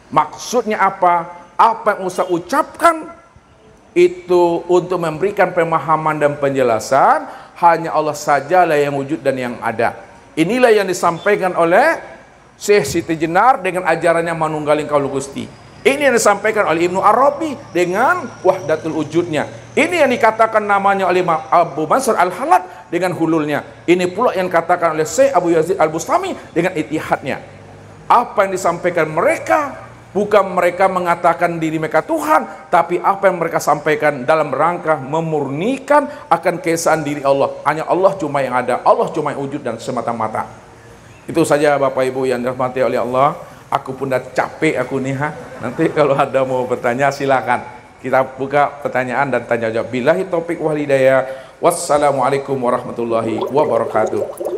Speaker 1: Maksudnya apa? Apa yang Ustaz ucapkan itu untuk memberikan pemahaman dan penjelasan, hanya Allah sajalah yang wujud dan yang ada. Inilah yang disampaikan oleh Syekh Siti Jenar dengan ajarannya Manunggaling Kaul Gusti. Ini yang disampaikan oleh Ibnu Arabi dengan wahdatul wujudnya. Ini yang dikatakan namanya oleh Abu Mansur Al-Halad dengan hululnya. Ini pula yang dikatakan oleh Syekh Abu Yazid Al-Bustami dengan itihadnya. Apa yang disampaikan mereka, bukan mereka mengatakan diri mereka Tuhan, tapi apa yang mereka sampaikan dalam rangka memurnikan akan keesaan diri Allah. Hanya Allah cuma yang ada, Allah cuma yang wujud dan semata-mata. Itu saja Bapak Ibu yang dirahmati oleh Allah. Aku pun dah capek aku nih ha. Nanti kalau ada mau bertanya silakan. Kita buka pertanyaan dan tanya jawab. Billahi taufik wal hidayah. Wassalamualaikum warahmatullahi wabarakatuh.